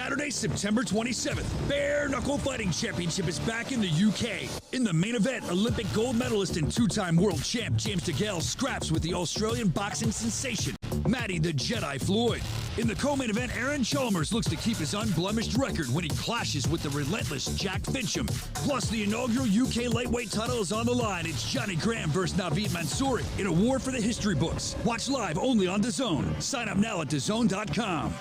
Saturday, September 27th, Bare Knuckle Fighting Championship is back in the UK. In the main event, Olympic gold medalist and two-time world champ James DeGale scraps with the Australian boxing sensation, Matty the Jedi Floyd. In the co-main event, Aaron Chalmers looks to keep his unblemished record when he clashes with the relentless Jack Fincham. Plus, the inaugural UK lightweight title is on the line. It's Johnny Graham versus Naveed Mansouri in a war for the history books. Watch live only on DAZN. Sign up now at DAZN.com.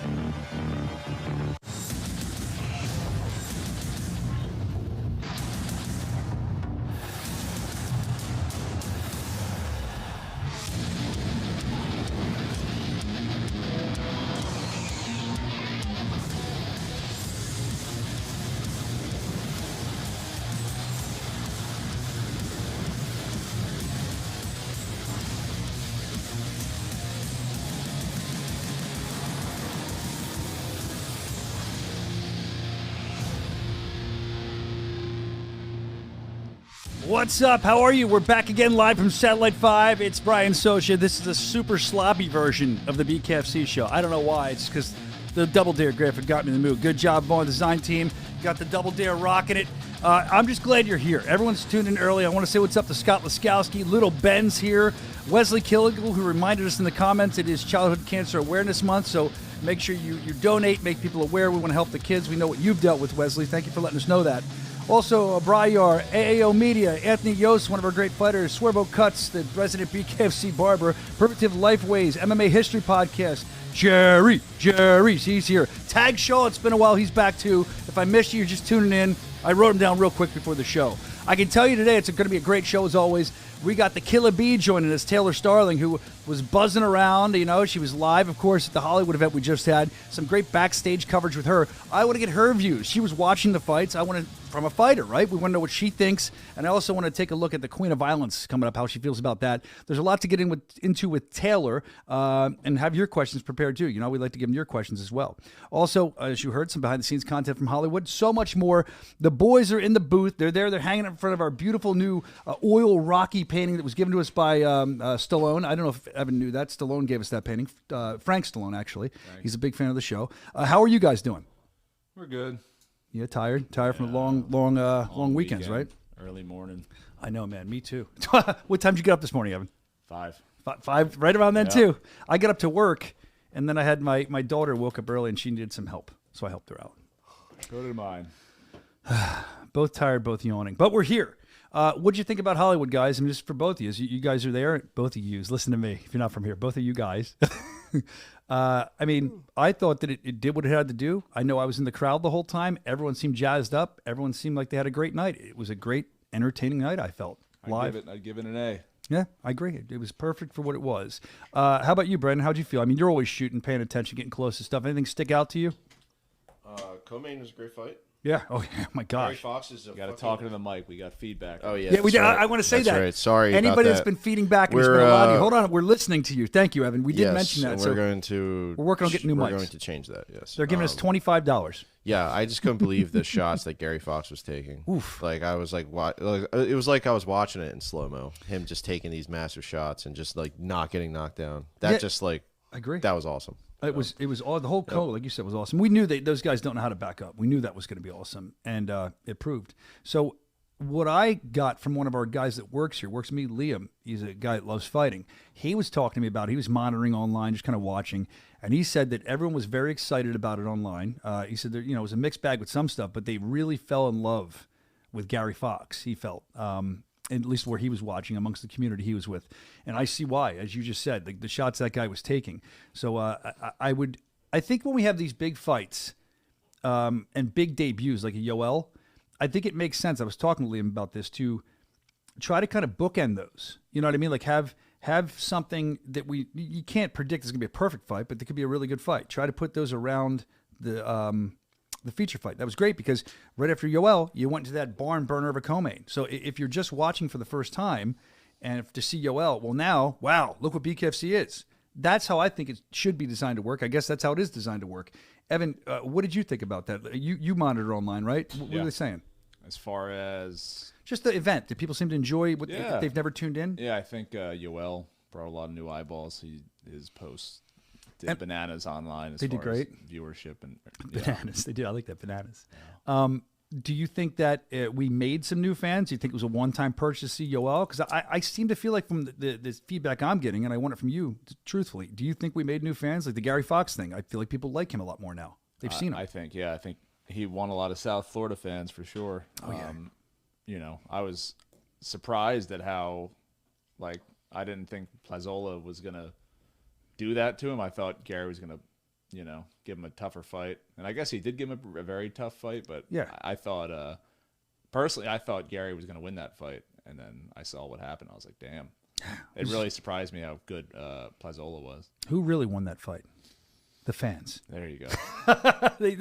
What's up? How are you? We're back again live from Satellite 5. It's Brian Soscia. This is a super sloppy version of the BKFC show. I don't know why. It's because the Double Dare graphic got me in the mood. Good job on the design team. Got the Double Dare rocking it. I'm just glad you're here. Everyone's tuned in early. I want to say what's up to Scott Laskowski. Little Ben's here. Wesley Killigal, who reminded us in the comments it is Childhood Cancer Awareness Month, so make sure you donate, make people aware. We want to help the kids. We know what you've dealt with, Wesley. Thank you for letting us know that. Also, Bryar, AAO Media, Anthony Yost, one of our great fighters, Swervo Cuts, the resident BKFC barber, Primitive Lifeways, MMA History Podcast, Jerry, he's here. Tag Shaw, it's been a while, he's back too. If I missed you, you're just tuning in. I wrote him down real quick before the show. I can tell you today it's going to be a great show as always. We got the Killer Bee joining us, Taylor Starling, who was buzzing around. You know, she was live, of course, at the Hollywood event we just had. Some great backstage coverage with her. I want to get her views. She was watching the fights. I want to, from a fighter, right? We want to know what she thinks. And I also want to take a look at the Queen of Violence coming up, how she feels about that. There's a lot to get into with Taylor, and have your questions prepared too. You know, we'd like to give them your questions as well. Also, as you heard, some behind-the-scenes content from Hollywood. So much more. The boys are in the booth. They're there. They're hanging in front of our beautiful new oil Rocky painting that was given to us by Stallone. I don't know if Evan knew that. Stallone gave us that painting. Frank Stallone, actually. Thanks. He's a big fan of the show. How are you guys doing? We're good. Yeah, tired from the long weekends, right? Early morning. I know, man. Me too. What time did you get up this morning, Evan? 5. 5, right around then too. I got up to work, and then I had my daughter woke up early, and she needed some help, so I helped her out. Go to mine. Both tired, both yawning, but we're here. What'd you think about Hollywood, guys? I mean, just for both of you. You guys are there. Both of you. Listen to me. If you're not from here, both of you guys. I mean, I thought that it did what it had to do. I know I was in the crowd the whole time. Everyone seemed jazzed up. Everyone seemed like they had a great night. It was a great, entertaining night, I felt, live. I'd give it an A. Yeah, I agree. It was perfect for what it was. How about you, Brendan? How'd you feel? I mean, you're always shooting, paying attention, getting close to stuff. Anything stick out to you? Co-main was a great fight. Yeah. Oh, yeah. My gosh. Gary Fox is a You got to talk into the mic. We got feedback. Oh, yeah. Yeah, we did. Right. I want to say that's that. Right. Sorry Anybody about that's that. been feeding back and has been hold on. We're listening to you. Thank you, Evan. We did mention that. We're going to. We're working on getting new mics. We're going to change that. Yes. They're giving us $25. Yeah, I just couldn't believe the shots that Gary Fox was taking. Oof. Like I was like, what? Like, it was like I was watching it in slow mo. Him just taking these massive shots and just like not getting knocked down. That just like. I agree. That was awesome. It was all the whole code, like you said, was awesome. We knew those guys don't know how to back up. We knew that was going to be awesome, and it proved. So what I got from one of our guys that works here, works with me, Liam, he's a guy that loves fighting. He was talking to me about it. He was monitoring online, just kind of watching, and he said that everyone was very excited about it online. He said that, it was a mixed bag with some stuff, but they really fell in love with Gary Fox, he felt. At least where he was watching, amongst the community he was with. And I see why, as you just said, the shots that guy was taking. So I think when we have these big fights and big debuts like a Yoel, I think it makes sense. I was talking to Liam about this, to try to kind of bookend those. You know what I mean? Like have something that you can't predict is going to be a perfect fight, but there could be a really good fight. Try to put those around the feature fight. That was great because right after Yoel, you went to that barn burner of a co-main. So if you're just watching for the first time and to see Yoel, well now, wow, look what BKFC is. That's how I think it should be designed to work. I guess that's how it is designed to work. Evan, what did you think about that? You monitor online, right? What were they saying? As far as... Just the event. Did people seem to enjoy what they've never tuned in? Yeah, I think Yoel brought a lot of new eyeballs. His posts did bananas online as they far did great. as viewership and Bananas. They did. I like that, bananas. Do you think that we made some new fans? Do you think it was a one-time purchase to see Yoel? Because I seem to feel like from the feedback I'm getting, and I want it from you, truthfully, do you think we made new fans? Like the Gary Fox thing, I feel like people like him a lot more now. They've seen him. I think he won a lot of South Florida fans for sure. Oh, yeah. I was surprised at how, like, I didn't think Plazola was going to do that to him. I thought Gary was going to, give him a tougher fight. And I guess he did give him a very tough fight, but yeah. I thought, personally, I thought Gary was going to win that fight. And then I saw what happened. I was like, damn. It really surprised me how good Plazola was. Who really won that fight? The fans. There you go.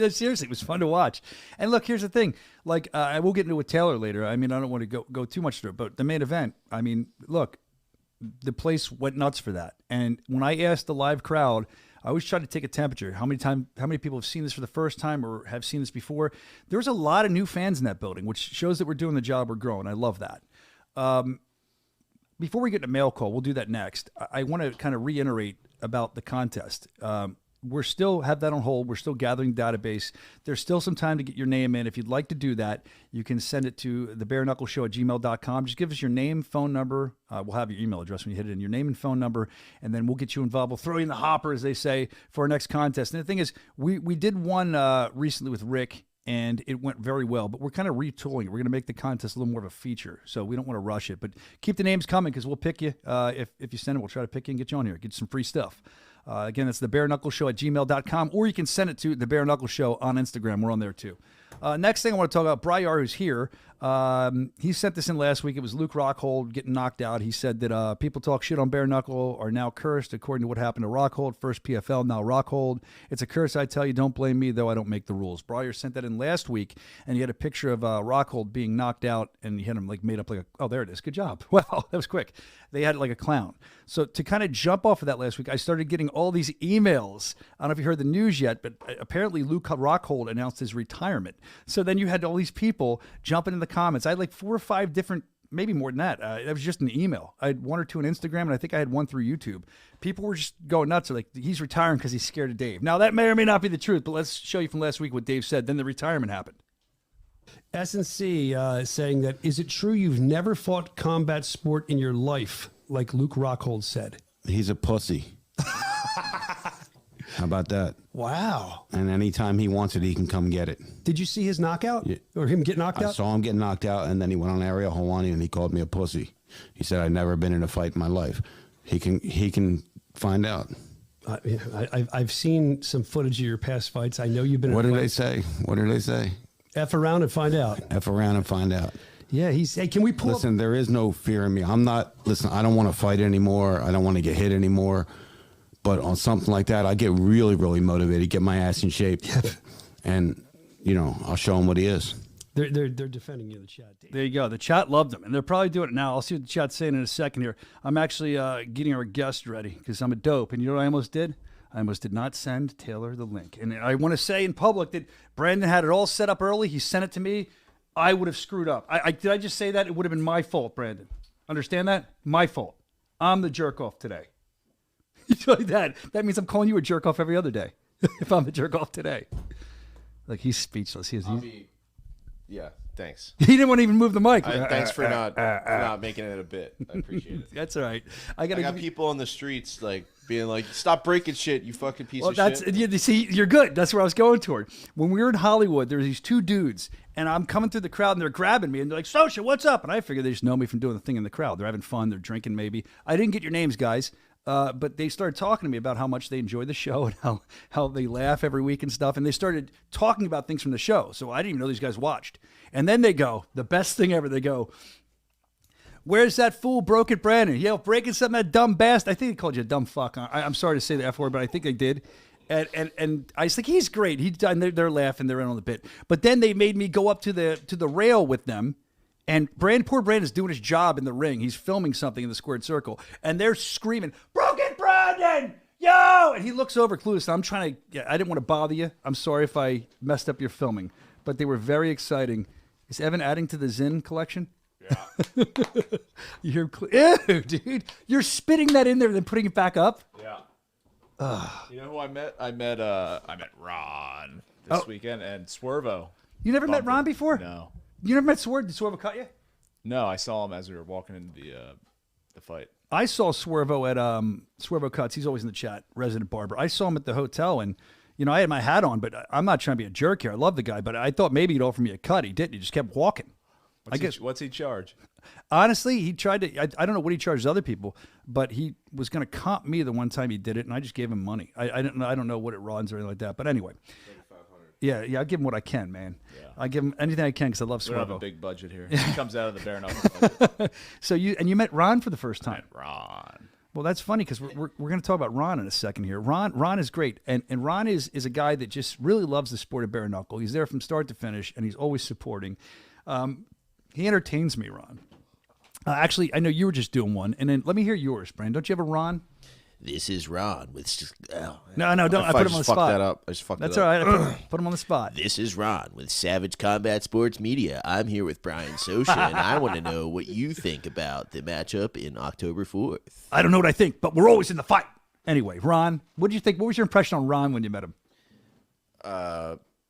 Seriously, it was fun to watch. And look, here's the thing. Like, I will get into it with Taylor later. I mean, I don't want to go too much through it, but the main event, I mean, look, the place went nuts for that. And when I asked the live crowd, I always try to take a temperature. How many people have seen this for the first time or have seen this before? There's a lot of new fans in that building, which shows that we're doing the job, we're growing. I love that. Before we get to mail call, we'll do that next. I want to kind of reiterate about the contest. We're still have that on hold. We're still gathering database. There's still some time to get your name in. If you'd like to do that, you can send it to thebareknuckleshow@gmail.com. Just give us your name, phone number. We'll have your email address when you hit it in, your name and phone number, and then we'll get you involved. We'll throw you in the hopper, as they say, for our next contest. And the thing is, we did one recently with Rick, and it went very well, but we're kind of retooling it. We're going to make the contest a little more of a feature, so we don't want to rush it. But keep the names coming because we'll pick you. If you send it, we'll try to pick you and get you on here, get you some free stuff. Again, that's thebareknuckleshow@gmail.com, or you can send it to The Bare Knuckle Show on Instagram. We're on there too. Next thing I want to talk about, Brian, who's here. He sent this in last week. It was Luke Rockhold getting knocked out. He said that people talk shit on Bare Knuckle are now cursed, according to what happened to Rockhold. First PFL, now Rockhold. It's a curse, I tell you. Don't blame me, though I don't make the rules. Brian sent that in last week, and he had a picture of Rockhold being knocked out, and he had him like made up like a, oh, there it is. Good job. Wow, that was quick. They had it like a clown. So to kind of jump off of that last week, I started getting all these emails. I don't know if you heard the news yet, but apparently Luke Rockhold announced his retirement. So then you had all these people jumping in the comments. I had like 4 or 5 different, maybe more than that. That was just an email. I had 1 or 2 on Instagram, and I think I had 1 through YouTube. People were just going nuts. They're like, he's retiring because he's scared of Dave. Now, that may or may not be the truth, but let's show you from last week what Dave said. Then the retirement happened. S&C saying that, is it true you've never fought combat sport in your life, like Luke Rockhold said? He's a pussy. How about that? Wow. And anytime he wants it, he can come get it. Did you see his knockout? Yeah. Or him get knocked out? I saw him get knocked out, and then he went on Ariel Helwani, and he called me a pussy. He said, I've never been in a fight in my life. He can find out. I've seen some footage of your past fights. I know you've been in What did fights. they say? What did they say? F around and find out. F around and find out. Yeah, hey, can we pull Listen, there is no fear in me. I don't want to fight anymore. I don't want to get hit anymore. But on something like that, I get really, really motivated, get my ass in shape. And, I'll show him what he is. They're defending you in the chat, Dave. There you go. The chat loved him, and they're probably doing it now. I'll see what the chat's saying in a second here. I'm actually getting our guest ready because I'm a dope. And you know what I almost did? I almost did not send Taylor the link. And I want to say in public that Brandon had it all set up early. He sent it to me. I would have screwed up. Did I just say that? It would have been my fault, Brandon. Understand that? My fault. I'm the jerk-off today. Like that means I'm calling you a jerk-off every other day if I'm the jerk-off today. Like, he's speechless. Yeah, thanks. He didn't want to even move the mic. Thanks for not making it a bit. I appreciate it. That's all right. I got people on the streets like being like, "Stop breaking shit, you fucking piece of shit." You see, you're good. That's where I was going toward. When we were in Hollywood, there were these 2 dudes, and I'm coming through the crowd, and they're grabbing me, and they're like, "Soscia, what's up?" And I figured they just know me from doing the thing in the crowd. They're having fun. They're drinking maybe. I didn't get your names, guys. But they started talking to me about how much they enjoy the show and how they laugh every week and stuff. And they started talking about things from the show. So I didn't even know these guys watched. And then they go, the best thing ever, they go, "Where's that fool broke it, Brandon? Yeah, breaking something, that dumb bastard." I think they called you a dumb fuck. I'm sorry to say the F word, but I think they did. And I was like, he's great. And they're laughing. They're in on the bit. But then they made me go up to the rail with them. And poor Brandon is doing his job in the ring. He's filming something in the squared circle. And they're screaming, "Broke it, Brandon! Yo!" And he looks over clueless. I'm trying to, I didn't want to bother you. I'm sorry if I messed up your filming. But they were very exciting. Is Evan adding to the Zin collection? Yeah. You hear, ew, dude. You're spitting that in there and then putting it back up? Yeah. You know who I met? I met Ron this weekend and Swervo. You never met Ron before? No. You never met Swervo? Did Swervo cut you? No, I saw him as we were walking into the fight. I saw Swervo at Swervo Cuts. He's always in the chat, resident barber. I saw him at the hotel, and I had my hat on, but I'm not trying to be a jerk here. I love the guy, but I thought maybe he'd offer me a cut. He didn't. He just kept walking. What's he charge? Honestly, he tried to. I don't know what he charges other people, but he was going to comp me the one time he did it, and I just gave him money. I don't know what it runs or anything like that. But anyway, yeah, I give him what I can, man. Yeah. I give him anything I can because I love Swervo. We don't have a big budget here. He comes out of the bare knuckle budget. So you met Ron for the first time. Ron. Well, that's funny because we're going to talk about Ron in a second here. Ron is great, and Ron is a guy that just really loves the sport of bare knuckle. He's there from start to finish, and he's always supporting. He entertains me, Ron. Actually, I know you were just doing one, and then let me hear yours, Brian. Don't you have a Ron? This is Ron with. No, don't. I put him on the spot. That up. I just fucked That's it all up. right. I put him on the spot. This is Ron with Savage Combat Sports Media. I'm here with Brian Soscia, and I want to know what you think about the matchup in October 4th. I don't know what I think, but we're always in the fight. Anyway, Ron, what did you think? What was your impression on Ron when you met him?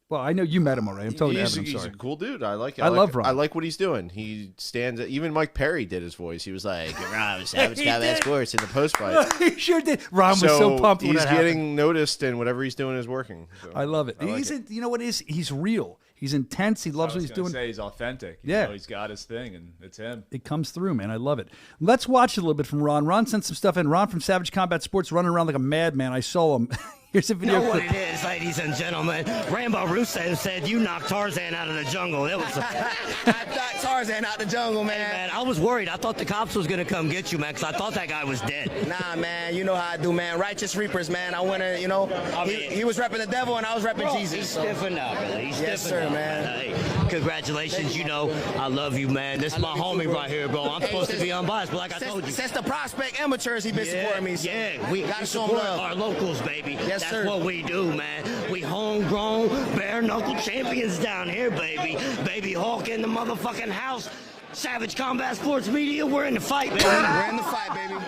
Well, I know you met him already. I'm totally he's a cool dude. I like it. I love Ron. I like what he's doing. He stands. Even Mike Perry did his voice. He was like, Ron, Savage Combat Sports in the post fight. He sure did. Ron was so pumped when that happened. He's getting noticed, and whatever he's doing is working. So I love it. You know what it is? He's real. He's intense. He loves what he's doing. He's authentic. Yeah. He's got his thing, and it's him. It comes through, man. I love it. Let's watch a little bit from Ron. Ron sent some stuff in. Ron from Savage Combat Sports running around like a madman. I saw him. Here's a video clip. What it is, ladies and gentlemen. Rambo Russo said you knocked Tarzan out of the jungle. It was I knocked Tarzan out the jungle, man. Hey, man, I was worried. I thought the cops was going to come get you, man, because I thought that guy was dead. Nah, man. You know how I do, man. Righteous Reapers, man. I went to, he was repping the devil and I was repping Jesus. He's stiffing up, really. Yes, sir, man. Hey, congratulations. I love you, man. This is my homie right here, bro. I'm supposed to be unbiased, but like I told you. Since the Prospect Amateurs, he been supporting me. So we gotta show him support love. our locals, baby. Yes, That's sir. what we do, man. We homegrown, bare knuckle champions down here, baby. Baby Hawk in the motherfucking house. Savage Combat Sports Media, we're in the fight, baby. We're in the fight, baby.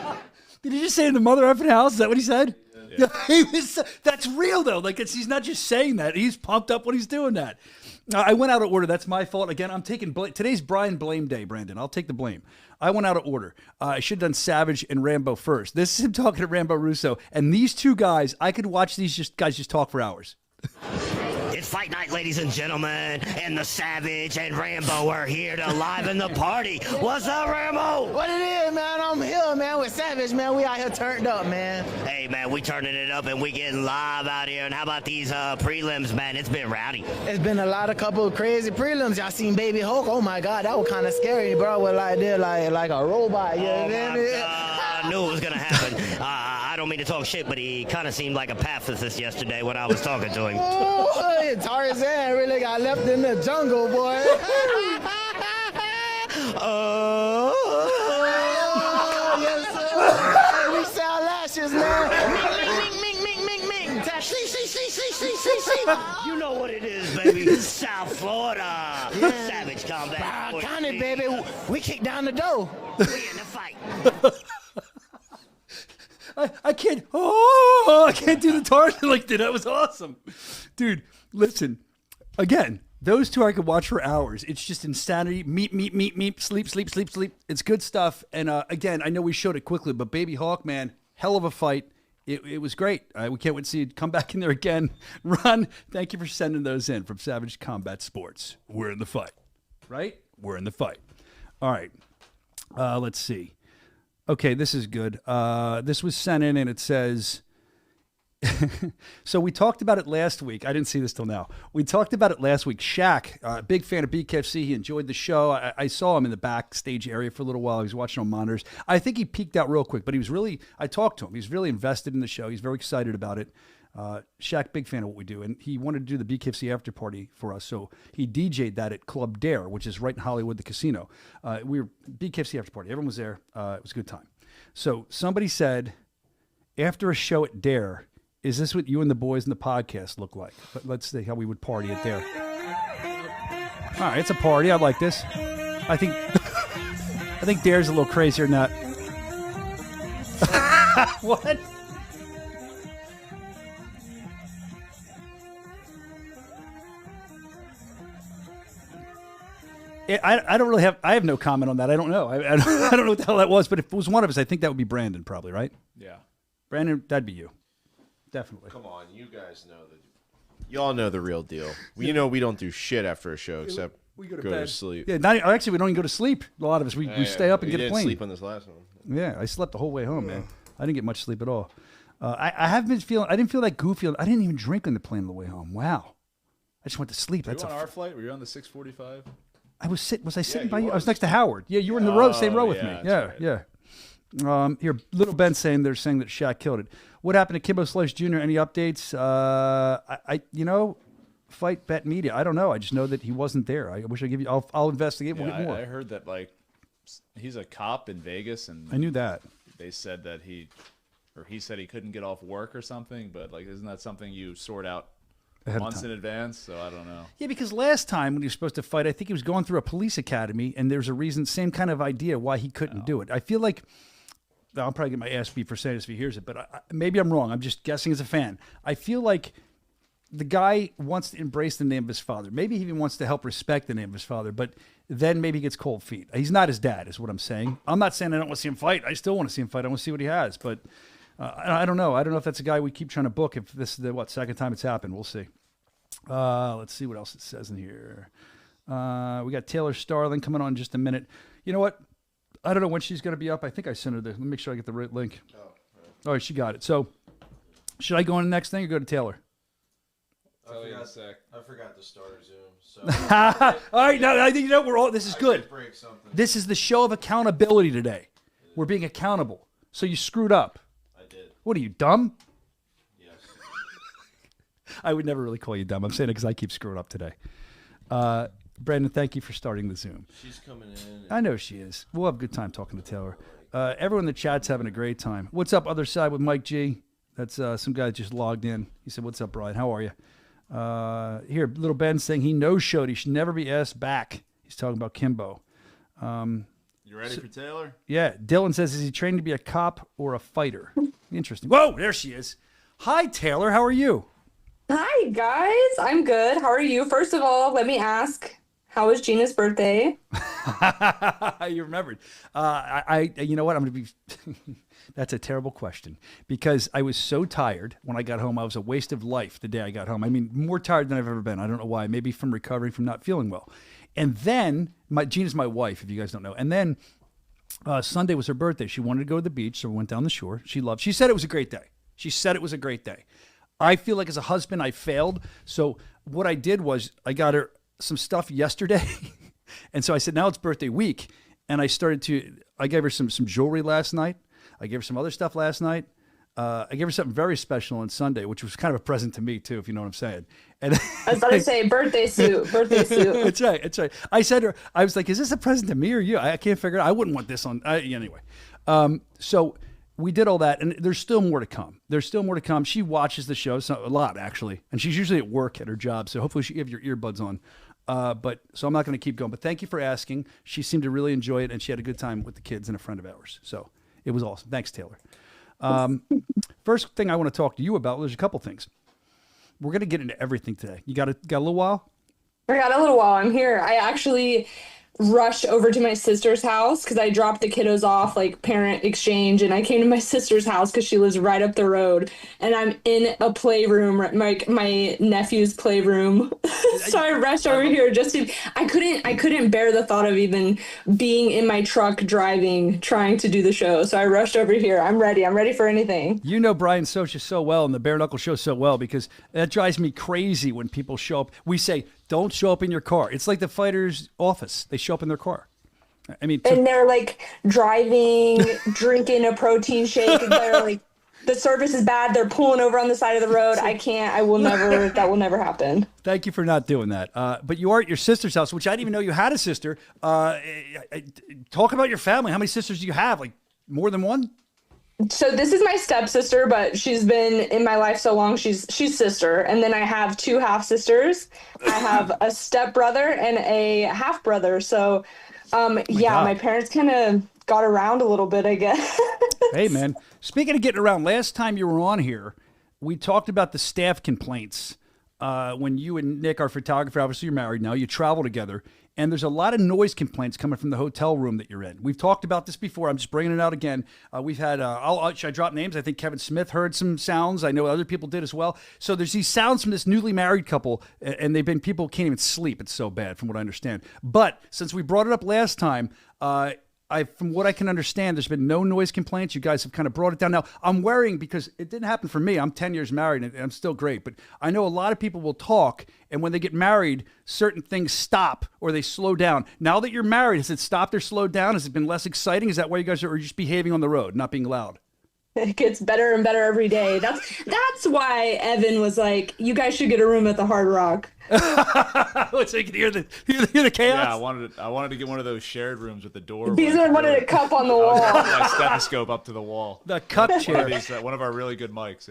Did he just say in the mother effing house? Is that what he said? Yeah. That's real, though. Like, he's not just saying that. He's pumped up when he's doing that. I went out of order. That's my fault. Again, I'm taking blame. Today's Brian Blame Day, Brandon. I'll take the blame. I went out of order. I should have done Savage and Rambo first. This is him talking to Rambo Russo. And these two guys, I could watch these guys just talk for hours. It's fight night, ladies and gentlemen, and the Savage and Rambo are here to liven the party. What's up, Rambo? What it is, man? I'm here, man, with Savage, man. We out here turned up, man. Hey, man, we turning it up and we getting live out here. And how about these prelims, man? It's been rowdy. It's been a couple of crazy prelims. Y'all seen Baby Hulk? Oh my God, that was kind of scary, bro. With like a robot. You know what I mean? I knew it was gonna happen. I don't mean to talk shit, but he kind of seemed like a pacifist yesterday when I was talking to him. Oh, Tarzan really got left in the jungle, boy. Yes, sir. We sell lashes, man. Ming, ming, ming, ming, ming. See. You know what it is, baby. South Florida. Yeah. Savage Combat. County, baby. We kick down the door. We in the fight. I can't do the Tarzan like that. That was awesome. Dude, listen. Again, those two I could watch for hours. It's just insanity. Meet, sleep. It's good stuff. And again, I know we showed it quickly, but Baby Hawk, man, hell of a fight. It was great. We can't wait to see it come back in there again. Ron, thank you for sending those in from Savage Combat Sports. We're in the fight. Right? We're in the fight. All right. Let's see. Okay, this is good. This was sent in, and it says... So we talked about it last week. I didn't see this till now. We talked about it last week. Shaq, big fan of BKFC. He enjoyed the show. I saw him in the backstage area for a little while. He was watching on monitors. I think he peaked out real quick, but he was really, I talked to him. He's really invested in the show. He's very excited about it. Shaq, big fan of what we do. And he wanted to do the BKFC after party for us. So he DJ'd that at Club Dare, which is right in Hollywood, the casino. We were BKFC after party. Everyone was there. It was a good time. So somebody said, after a show at Dare, is this what you and the boys in the podcast look like? Let's see how we would party at Dare. All right, it's a party. I like this. I think Dare's a little crazier than that. What? I don't really have. I have no comment on that. I don't know. I don't know what the hell that was. But if it was one of us, I think that would be Brandon, probably, right? Yeah. Brandon, that'd be you, definitely. Come on, you guys know y'all know the real deal. You know we don't do shit after a show except we go to go bed. to sleep. Yeah, actually, we don't even go to sleep. A lot of us, we stay up and get a didn't plane. sleep on this last one. Yeah, I slept the whole way home, man. I didn't get much sleep at all. I have been feeling. I didn't feel that goofy. I didn't even drink on the plane on the way home. Wow, I just went to sleep. Were you on our flight? Were you on the 6:45? I was sitting. Was I sitting you by you? I was was. next to Howard. Yeah, you were in the same row with me. yeah, Yeah, that's right. yeah. Here, little Ben saying they're saying that Shaq killed it. What happened to Kimbo Slice Jr.? Any updates? Fight Bet Media. I don't know. I just know that he wasn't there. I wish I give you. I'll investigate. We'll get more. I heard that he's a cop in Vegas, and I knew that. They said that he said he couldn't get off work or something. But isn't that something you sort out months in advance? So I don't know. Yeah, because last time when he was supposed to fight, I think he was going through a police academy, and there's a reason, same kind of idea why he couldn't do it. I feel like I'll probably get my ass beat for saying this if he hears it, but maybe I'm wrong. I'm just guessing as a fan. I feel like the guy wants to embrace the name of his father. Maybe he even wants to help respect the name of his father, but then maybe he gets cold feet. He's not his dad, is what I'm saying. I'm not saying I don't want to see him fight. I still want to see him fight. I want to see what he has, but I don't know. I don't know if that's a guy we keep trying to book. If this is the second time it's happened, we'll see. Let's see what else it says in here. We got Taylor Starling coming on in just a minute. You know what? I don't know when she's going to be up. I think I sent her Let me make sure I get the right link. All right, she got it. So should I go on the next thing or go to Taylor? Tell you in a sec. I forgot to start our Zoom. So all right, no, I think we're all. This is good. break something. This is the show of accountability today. We're being accountable. So you screwed up. I did. What are you, dumb? Yes. I would never really call you dumb. I'm saying it because I keep screwing up today. Brandon, thank you for starting the Zoom. She's coming in. I know she is. We'll have a good time talking to Taylor. Everyone in the chat's having a great time. What's up, other side with Mike G? That's some guy that just logged in. He said, "What's up, Brian? How are you?" Here, little Ben saying he no-showed. He should never be asked back. He's talking about Kimbo. You ready for Taylor? Yeah. Dylan says, is he trained to be a cop or a fighter? Interesting. Whoa, there she is. Hi, Taylor. How are you? Hi, guys. I'm good. How are you? First of all, let me ask, how was Gina's birthday? You remembered. You know what? I'm going to be... That's a terrible question because I was so tired when I got home. I was a waste of life the day I got home. I mean, more tired than I've ever been. I don't know why. Maybe from recovering from not feeling well. And then Gina's my wife, if you guys don't know. And then Sunday was her birthday. She wanted to go to the beach, so we went down the shore. She said it was a great day. I feel like as a husband, I failed. So what I did was I got her some stuff yesterday. And so I said, now it's birthday week. And I gave her some jewelry last night. I gave her some other stuff last night. I gave her something very special on Sunday, which was kind of a present to me too, if you know what I'm saying. And I was about to say birthday suit. That's right. I said to her, I was like, is this a present to me or you? I can't figure it out. I wouldn't want this on anyway. So we did all that, and there's still more to come. She watches the show a lot, actually, and she's usually at work at her job, so hopefully you have your earbuds on. So I'm not going to keep going, but thank you for asking. She seemed to really enjoy it, and she had a good time with the kids and a friend of ours. So it was awesome. Thanks, Taylor. First thing I want to talk to you about, there's a couple things. We're going to get into everything today. You got a little while? I got a little while. I'm here. I actually rushed over to my sister's house because I dropped the kiddos off, parent exchange, and I came to my sister's house because she lives right up the road, and I'm in a playroom, my nephew's playroom. So I rushed over here I couldn't bear the thought of even being in my truck driving, trying to do the show. So I rushed over here. I'm ready for anything. You know Brian Soscia so well and the Bare Knuckle Show so well because that drives me crazy when people show up. We say, don't show up in your car. It's like the fighter's office. They show up in their car. I mean, and they're driving, drinking a protein shake. And they're the service is bad. They're pulling over on the side of the road. That will never happen. Thank you for not doing that. But you are at your sister's house, which I didn't even know you had a sister. Talk about your family. How many sisters do you have? More than one? So this is my stepsister, but she's been in my life so long. She's sister. And then I have two half sisters. I have a stepbrother and a half brother. So, my parents kind of got around a little bit, I guess. Hey, man. Speaking of getting around, last time you were on here, we talked about the staff complaints when you and Nick, our photographer, obviously you're married now, you travel together. and there's a lot of noise complaints coming from the hotel room that you're in. We've talked about this before. I'm just bringing it out again. We've had, should I drop names? I think Kevin Smith heard some sounds. I know other people did as well. So there's these sounds from this newly married couple, and people can't even sleep. It's so bad from what I understand. But since we brought it up last time, from what I can understand, there's been no noise complaints. You guys have kind of brought it down. Now, I'm worrying because it didn't happen for me. I'm 10 years married and I'm still great. But I know a lot of people will talk, and when they get married, certain things stop or they slow down. Now that you're married, has it stopped or slowed down? Has it been less exciting? Is that why you guys are just behaving on the road, not being loud? It gets better and better every day. That's why Evan was like, you guys should get a room at the Hard Rock. So you can hear the chaos? Yeah, I wanted to get one of those shared rooms with the door. These are wanted a cup on the wall. My stethoscope up to the wall. The cup chair. One of our really good mics,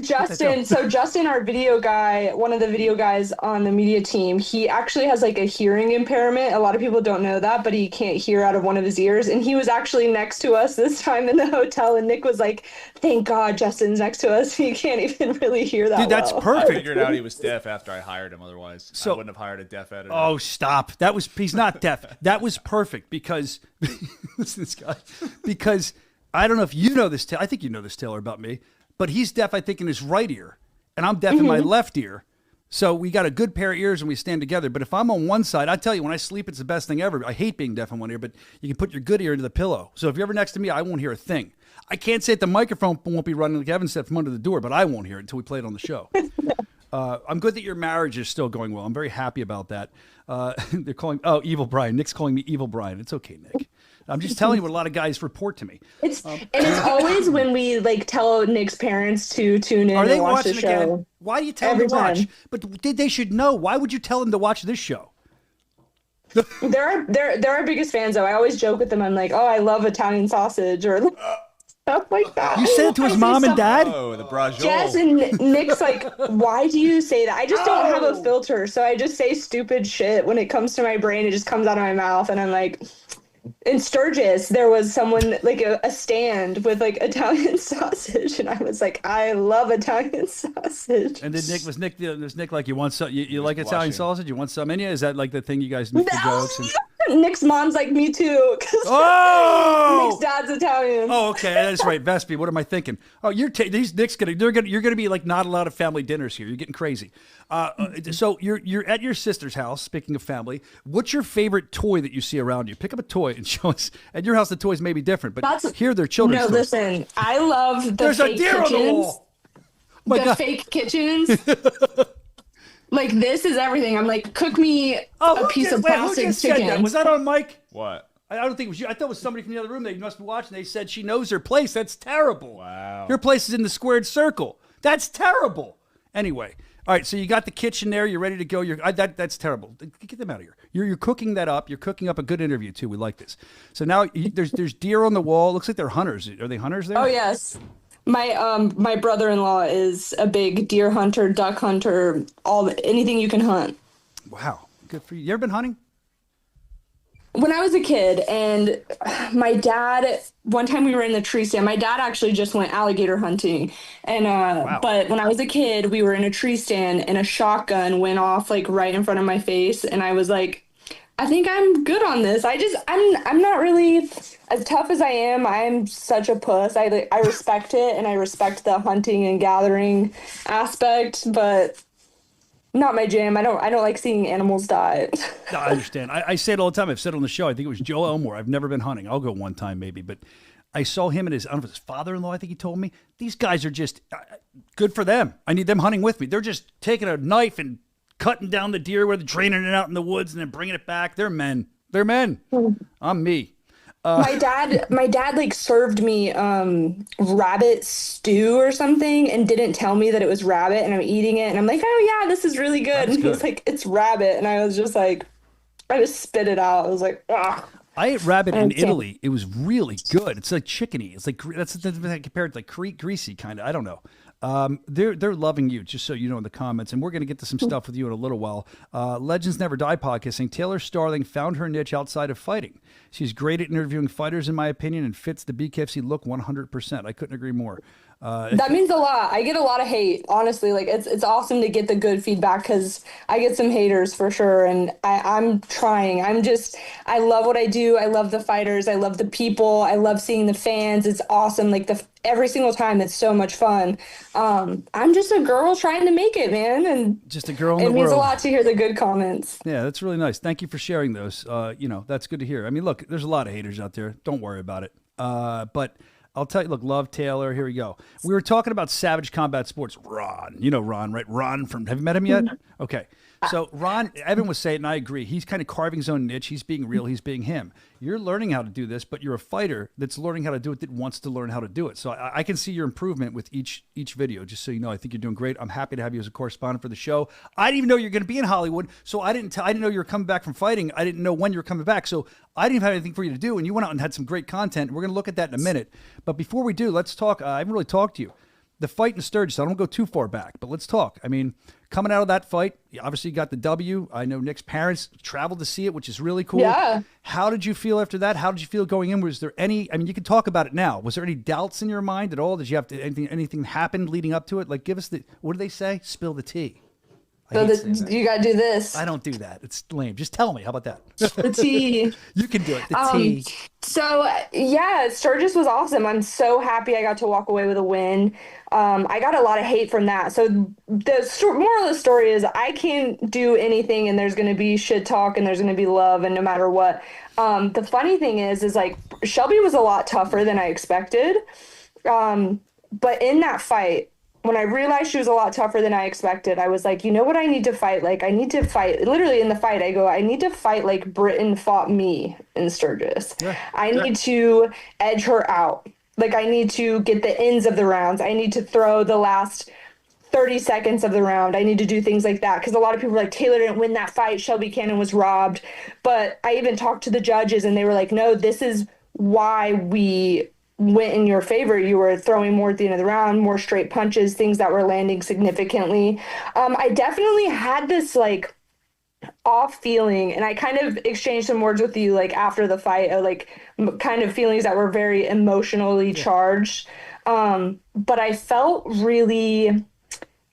Justin, so Justin, our video guy, one of the video guys on the media team, he actually has like a hearing impairment. A lot of people don't know that, but he can't hear out of one of his ears. And he was actually next to us this time in the hotel, and Nick was like, thank God Justin's next to us. He can't even really hear that. Dude, that's perfect. I figured out he was deaf after I hired him. Otherwise, I wouldn't have hired a deaf editor. Oh, stop! He's not deaf. That was perfect because listen to this guy. Because I don't know if you know this. I think you know this, Taylor, about me. But he's deaf, I think, in his right ear, and I'm deaf in my left ear. So we got a good pair of ears and we stand together. But if I'm on one side, I tell you, when I sleep, it's the best thing ever. I hate being deaf in one ear, but you can put your good ear into the pillow. So if you're ever next to me, I won't hear a thing. I can't say that the microphone won't be running like Evan said from under the door, but I won't hear it until we play it on the show. I'm good that your marriage is still going well. I'm very happy about that. They're calling, Evil Brian. Nick's calling me Evil Brian. It's okay, Nick. I'm just telling you what a lot of guys report to me. It's always when we like tell Nick's parents to tune in and watch the show. Again? Why do you tell them to watch? But they should know. Why would you tell them to watch this show? They're our biggest fans, though. I always joke with them. I'm like, I love Italian sausage or stuff like that. You said it to his mom and dad? Oh, the braciole. Jess and Nick's like, why do you say that? I just don't have a filter, so I just say stupid shit. When it comes to my brain, it just comes out of my mouth, and I'm like... In Sturgis, there was someone like a stand with like Italian sausage, and I was like, I love Italian sausage. And then was Nick like, you want some? You like Italian sausage? You want some in you? Is that like the thing you guys make the jokes? Nick's mom's like me too. Nick's dad's Italian. Oh, okay, that's right. Vespi, what am I thinking? Oh, you're gonna be like not a lot of family dinners here. You're getting crazy. So you're at your sister's house. Speaking of family, what's your favorite toy that you see around you? Pick up a toy and show us. At your house, the toys may be different, but here they're children's toys. Listen, I love the There's fake a deer kitchens. On the wall. The fake kitchens. Like, this is everything. I'm like, cook me a piece of plastic chicken. Was that on mic? What? I don't think it was you. I thought it was somebody from the other room. They must be watching. They said she knows her place. That's terrible. Wow. Your place is in the squared circle. That's terrible. Anyway, all right. So you got the kitchen there. You're ready to go. That's terrible. Get them out of here. You're cooking that up. You're cooking up a good interview too. We like this. So now there's deer on the wall. Looks like they're hunters. Are they hunters there? Oh yes. My brother-in-law is a big deer hunter, duck hunter, anything you can hunt. Wow, good for you. You ever been hunting? When I was a kid, and my dad, one time we were in the tree stand. My dad actually just went alligator hunting, and wow. But when I was a kid, we were in a tree stand, and a shotgun went off like right in front of my face, and I was like, I think I'm good on this. I'm not really as tough as I am. I'm such a puss. I respect it, and I respect the hunting and gathering aspect, but not my jam. I don't like seeing animals die. No, I understand. I say it all the time. I've said it on the show. I think it was Joe Elmore. I've never been hunting. I'll go one time maybe, but I saw him and his father-in-law, I think he told me. These guys are just good for them. I need them hunting with me. They're just taking a knife and cutting down the deer, where they're draining it out in the woods and then bringing it back. They're men. I'm me. My dad like served me rabbit stew or something and didn't tell me that it was rabbit, and I'm eating it and I'm like, oh yeah, this is really good. And he's like, it's rabbit, and I was just like, I just spit it out. I was like, ugh. I ate rabbit in Italy. It was really good. It's like chickeny. It's like that's compared to like greasy kind of. I don't know. They're loving you, just so you know, in the comments, and we're going to get to some stuff with you in a little while. Legends Never Die podcast saying Taylor Starling found her niche outside of fighting. She's great at interviewing fighters, in my opinion, and fits the BKFC look 100%. I couldn't agree more. That means a lot. I get a lot of hate, honestly. Like it's awesome to get the good feedback because I get some haters for sure. And I'm trying. I love what I do. I love the fighters. I love the people. I love seeing the fans. It's awesome. Like every single time, it's so much fun. I'm just a girl trying to make it, man. And just a girl in the world. It means a lot to hear the good comments. Yeah, that's really nice. Thank you for sharing those. That's good to hear. I mean, look, there's a lot of haters out there. Don't worry about it. But I'll tell you, look, love Taylor. Here we go. We were talking about Savage Combat Sports. Ron, you know Ron, right? Ron have you met him yet? Okay. So Ron, Evan was saying, and I agree, he's kind of carving his own niche. He's being real. He's being him. You're learning how to do this, but you're a fighter that's learning how to do it, that wants to learn how to do it. So I can see your improvement with each video, just so you know. I think you're doing great. I'm happy to have you as a correspondent for the show. I didn't even know you're going to be in Hollywood, so I didn't know you were coming back from fighting. I didn't know when you were coming back, so I didn't even have anything for you to do, and you went out and had some great content. We're going to look at that in a minute. But before we do, let's talk. I haven't really talked to you. The fight in Sturgis, I don't go too far back, but let's talk. I mean, coming out of that fight, obviously you got the W. I know Nick's parents traveled to see it, which is really cool. Yeah. How did you feel after that? How did you feel going in? Was there any, I mean, you can talk about it now. Was there any doubts in your mind at all? Did you have to, anything happened leading up to it? Like, give us what do they say? Spill the tea. So you got to do this. I don't do that. It's lame. Just tell me. How about that? The tea. You can do it. The tea. So, yeah, Sturgis was awesome. I'm so happy I got to walk away with a win. I got a lot of hate from that. So the moral of the story is I can't do anything and there's going to be shit talk and there's going to be love and no matter what. The funny thing is like Shelby was a lot tougher than I expected. But in that fight, when I realized she was a lot tougher than I expected, I was like, you know what I need to fight? Like, I need to fight. Literally in the fight, I need to fight like Britain fought me in Sturgis. Yeah. I need to edge her out. Like, I need to get the ends of the rounds. I need to throw the last 30 seconds of the round. I need to do things like that. Because a lot of people were like, Taylor didn't win that fight. Shelby Cannon was robbed. But I even talked to the judges and they were like, no, this is why we went in your favor. You were throwing more at the end of the round, more straight punches, things that were landing significantly. I definitely had this like off feeling, and I kind of exchanged some words with you like after the fight, like kind of feelings that were very emotionally charged. But I felt really,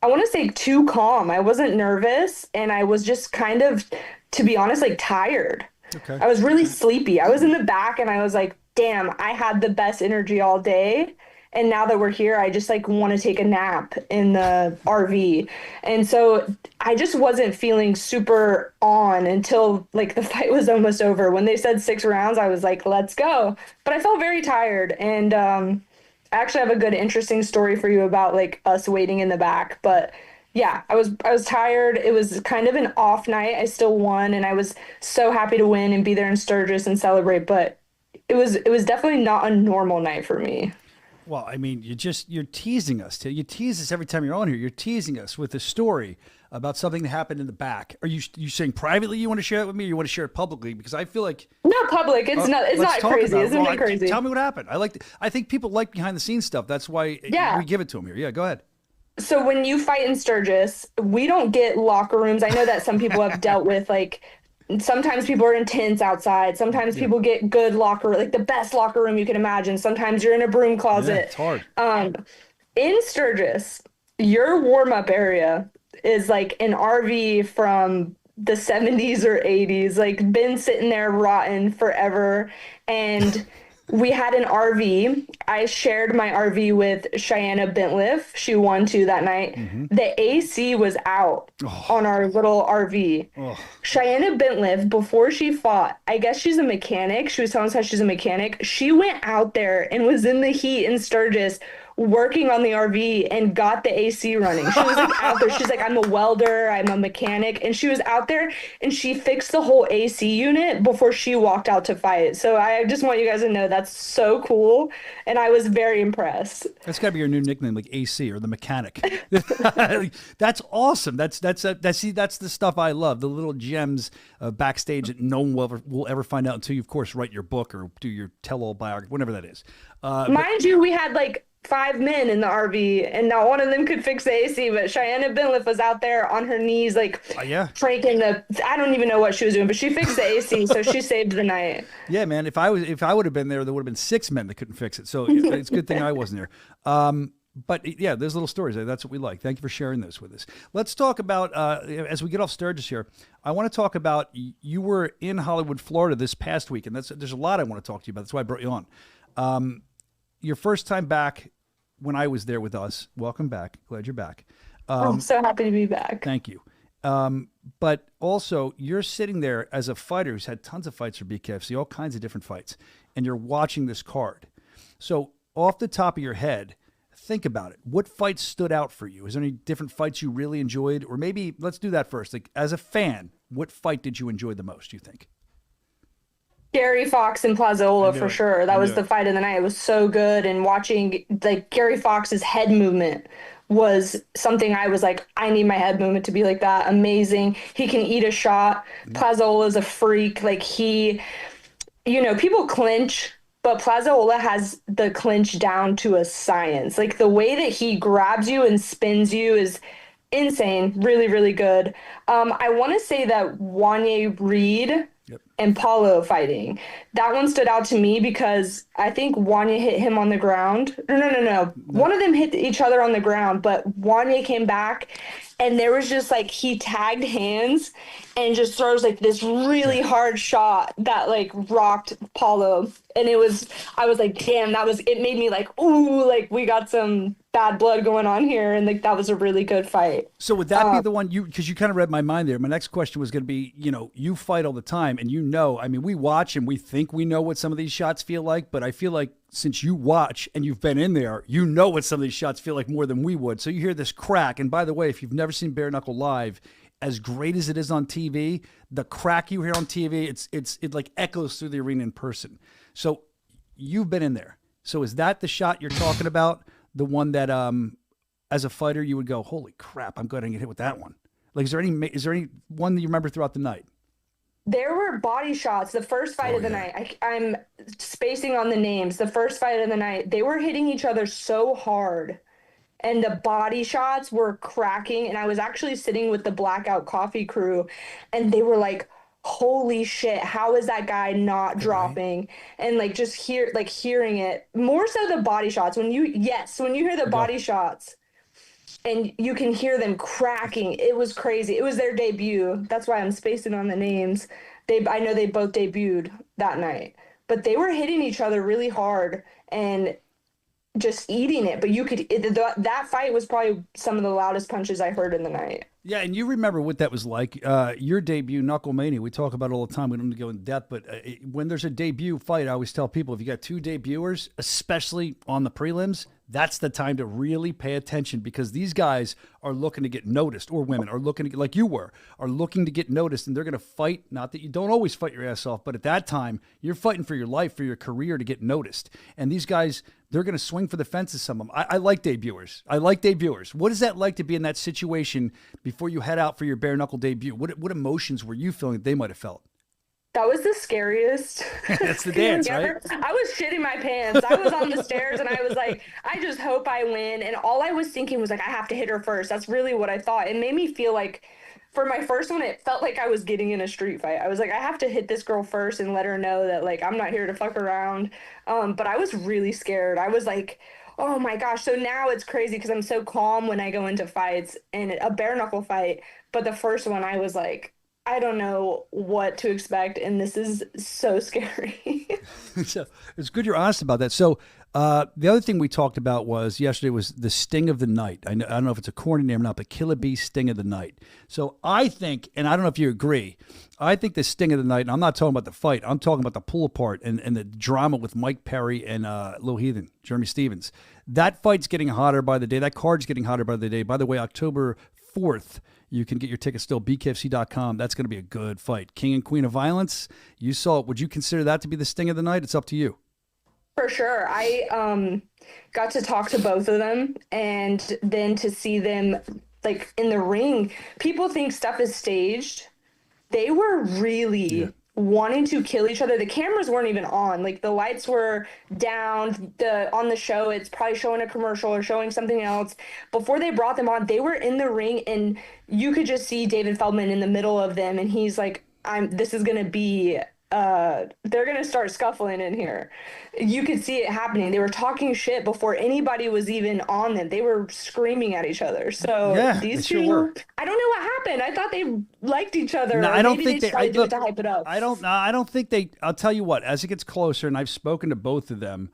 I want to say too calm. I wasn't nervous, and I was just kind of, to be honest, like tired. Okay. I was really sleepy. I was in the back and I was like, damn, I had the best energy all day. And now that we're here, I just like want to take a nap in the RV. And so I just wasn't feeling super on until like the fight was almost over. When they said 6 rounds, I was like, let's go. But I felt very tired. And I actually have a good, interesting story for you about like us waiting in the back. But yeah, I was tired. It was kind of an off night. I still won, and I was so happy to win and be there in Sturgis and celebrate. But it was definitely not a normal night for me. Well, I mean, you're teasing us. You tease us every time you're on here. You're teasing us with a story about something that happened in the back. Are you saying privately you want to share it with me, or you want to share it publicly? Because I feel like not public. It's not crazy. It's not crazy. Tell me what happened. I think people like behind the scenes stuff. That's why we give it to them here. Yeah, go ahead. So when you fight in Sturgis, we don't get locker rooms. I know that some people have dealt with like. Sometimes people are in tents outside. Sometimes people get good locker, like the best locker room you can imagine. Sometimes you're in a broom closet. Yeah, it's hard. In Sturgis, your warm-up area is like an RV from the 70s or 80s, like been sitting there rotten forever. And we had an RV. I shared my RV with Cheyenne Bentliff. She won too that night. Mm-hmm. The AC was out on our little RV. Oh. Cheyenne Bentliff, before she fought, I guess she's a mechanic. She was telling us how she's a mechanic. She went out there and was in the heat in Sturgis working on the RV and got the AC running. She was like out there. She's like, I'm a welder, I'm a mechanic. And she was out there and she fixed the whole AC unit before she walked out to fight. So I just want you guys to know that's so cool. And I was very impressed. That's gotta be your new nickname, like AC or the mechanic. That's awesome. That's the stuff I love. The little gems backstage that no one will ever find out until you, of course, write your book or do your tell-all biography, whatever that is. Mind you, we had like 5 men in the RV, and not one of them could fix the AC, but Cheyenne Binliff was out there on her knees, like cranking I don't even know what she was doing, but she fixed the AC, so she saved the night. Yeah, man. If I would have been there would have been 6 men that couldn't fix it. So it's a good thing I wasn't there. But yeah, there's little stories. That's what we like. Thank you for sharing those with us. Let's talk about, as we get off Sturgis here, I want to talk about, you were in Hollywood, Florida this past week, and there's a lot I want to talk to you about. That's why I brought you on. Your first time back when I was there with us. Welcome back. Glad you're back. I'm so happy to be back. Thank you. But also, you're sitting there as a fighter who's had tons of fights for BKFC, all kinds of different fights, and you're watching this card. So off the top of your head, think about it. What fights stood out for you? Is there any different fights you really enjoyed? Or maybe let's do that first. Like, as a fan, what fight did you enjoy the most, do you think? Gary Fox and Plazola for sure. That was the fight of the night. It was so good. And watching like Gary Fox's head movement was something I was like, I need my head movement to be like that. Amazing. He can eat a shot. Plazola's a freak. Like people clinch, but Plazola has the clinch down to a science. Like the way that he grabs you and spins you is insane. Really, really good. I want to say that Wanye Reed and Paulo fighting. That one stood out to me because I think Wanye hit him on the ground. No. One of them hit each other on the ground, but Wanye came back and there was just like he tagged hands and just throws like this really hard shot that like rocked Paulo. And I was like, damn, it made me like, ooh, like we got some bad blood going on here. And like, that was a really good fight. So would that be the one because you kind of read my mind there. My next question was going to be, you fight all the time and I mean, we watch and we think we know what some of these shots feel like, but I feel like since you watch and you've been in there, you know what some of these shots feel like more than we would. So you hear this crack. And by the way, if you've never seen Bare Knuckle live, as great as it is on TV, the crack you hear on TV, it like echoes through the arena in person. So you've been in there. So is that the shot you're talking about? The one that, as a fighter, you would go, holy crap, I'm going to get hit with that one. Like, is there any one that you remember throughout the night? There were body shots. The first fight of the night, I'm spacing on the names. The first fight of the night, they were hitting each other so hard. And the body shots were cracking. And I was actually sitting with the Blackout Coffee crew. And they were like, holy shit, how is that guy not dropping? And like just hearing it. More so the body shots. When you hear the body shots and you can hear them cracking, it was crazy. It was their debut. That's why I'm spacing on the names. I know they both debuted that night. But they were hitting each other really hard and just eating it. But that fight was probably some of the loudest punches I heard in the night. Yeah, and you remember what that was like. Your debut, Knuckle Mania, we talk about it all the time. We don't need to go in depth, but when there's a debut fight, I always tell people, if you got 2 debuters, especially on the prelims, that's the time to really pay attention because these guys are looking to get noticed, or women are looking to get, like you were, are looking to get noticed, and they're going to fight. Not that you don't always fight your ass off, but at that time, you're fighting for your life, for your career to get noticed. And these guys, they're going to swing for the fences, some of them. I like debuters. What is that like to be in that situation before you head out for your bare knuckle debut? What emotions were you feeling that they might have felt? That was the scariest. That's the dance, right? I was shitting my pants. I was on the stairs and I was like, I just hope I win. And all I was thinking was like, I have to hit her first. That's really what I thought. It made me feel like for my first one, it felt like I was getting in a street fight. I was like, I have to hit this girl first and let her know that like, I'm not here to fuck around. But I was really scared. I was like, oh my gosh. So now it's crazy because I'm so calm when I go into fights and a bare knuckle fight. But the first one, I was like, I don't know what to expect, and this is so scary. So it's good you're honest about that. So the other thing we talked about was yesterday was the sting of the night. I don't know if it's a corny name or not, but Killer Bee sting of the night. So I think, and I don't know if you agree, I think the sting of the night, and I'm not talking about the fight, I'm talking about the pull apart and the drama with Mike Perry and Lil Heathen, Jeremy Stevens. That fight's getting hotter by the day. That card's getting hotter by the day. By the way, October 4th, you can get your tickets still, bkfc.com. That's going to be a good fight. King and Queen of Violence, you saw it. Would you consider that to be the sting of the night? It's up to you. For sure. I got to talk to both of them, and then to see them like in the ring. People think stuff is staged. They were really wanting to kill each other. The cameras weren't even on. Like, the lights were down. On the show, it's probably showing a commercial or showing something else. Before they brought them on, they were in the ring, and you could just see David Feldman in the middle of them, and he's like, this is gonna be they're gonna start scuffling in here. You could see it happening. They were talking shit before anybody was even on them. They were screaming at each other. So Yeah, these they two, sure were. I don't know what happened. I thought they liked each other. No, or I don't maybe think they. tried to do it to hype it up. I don't think they. I'll tell you what. As it gets closer, and I've spoken to both of them,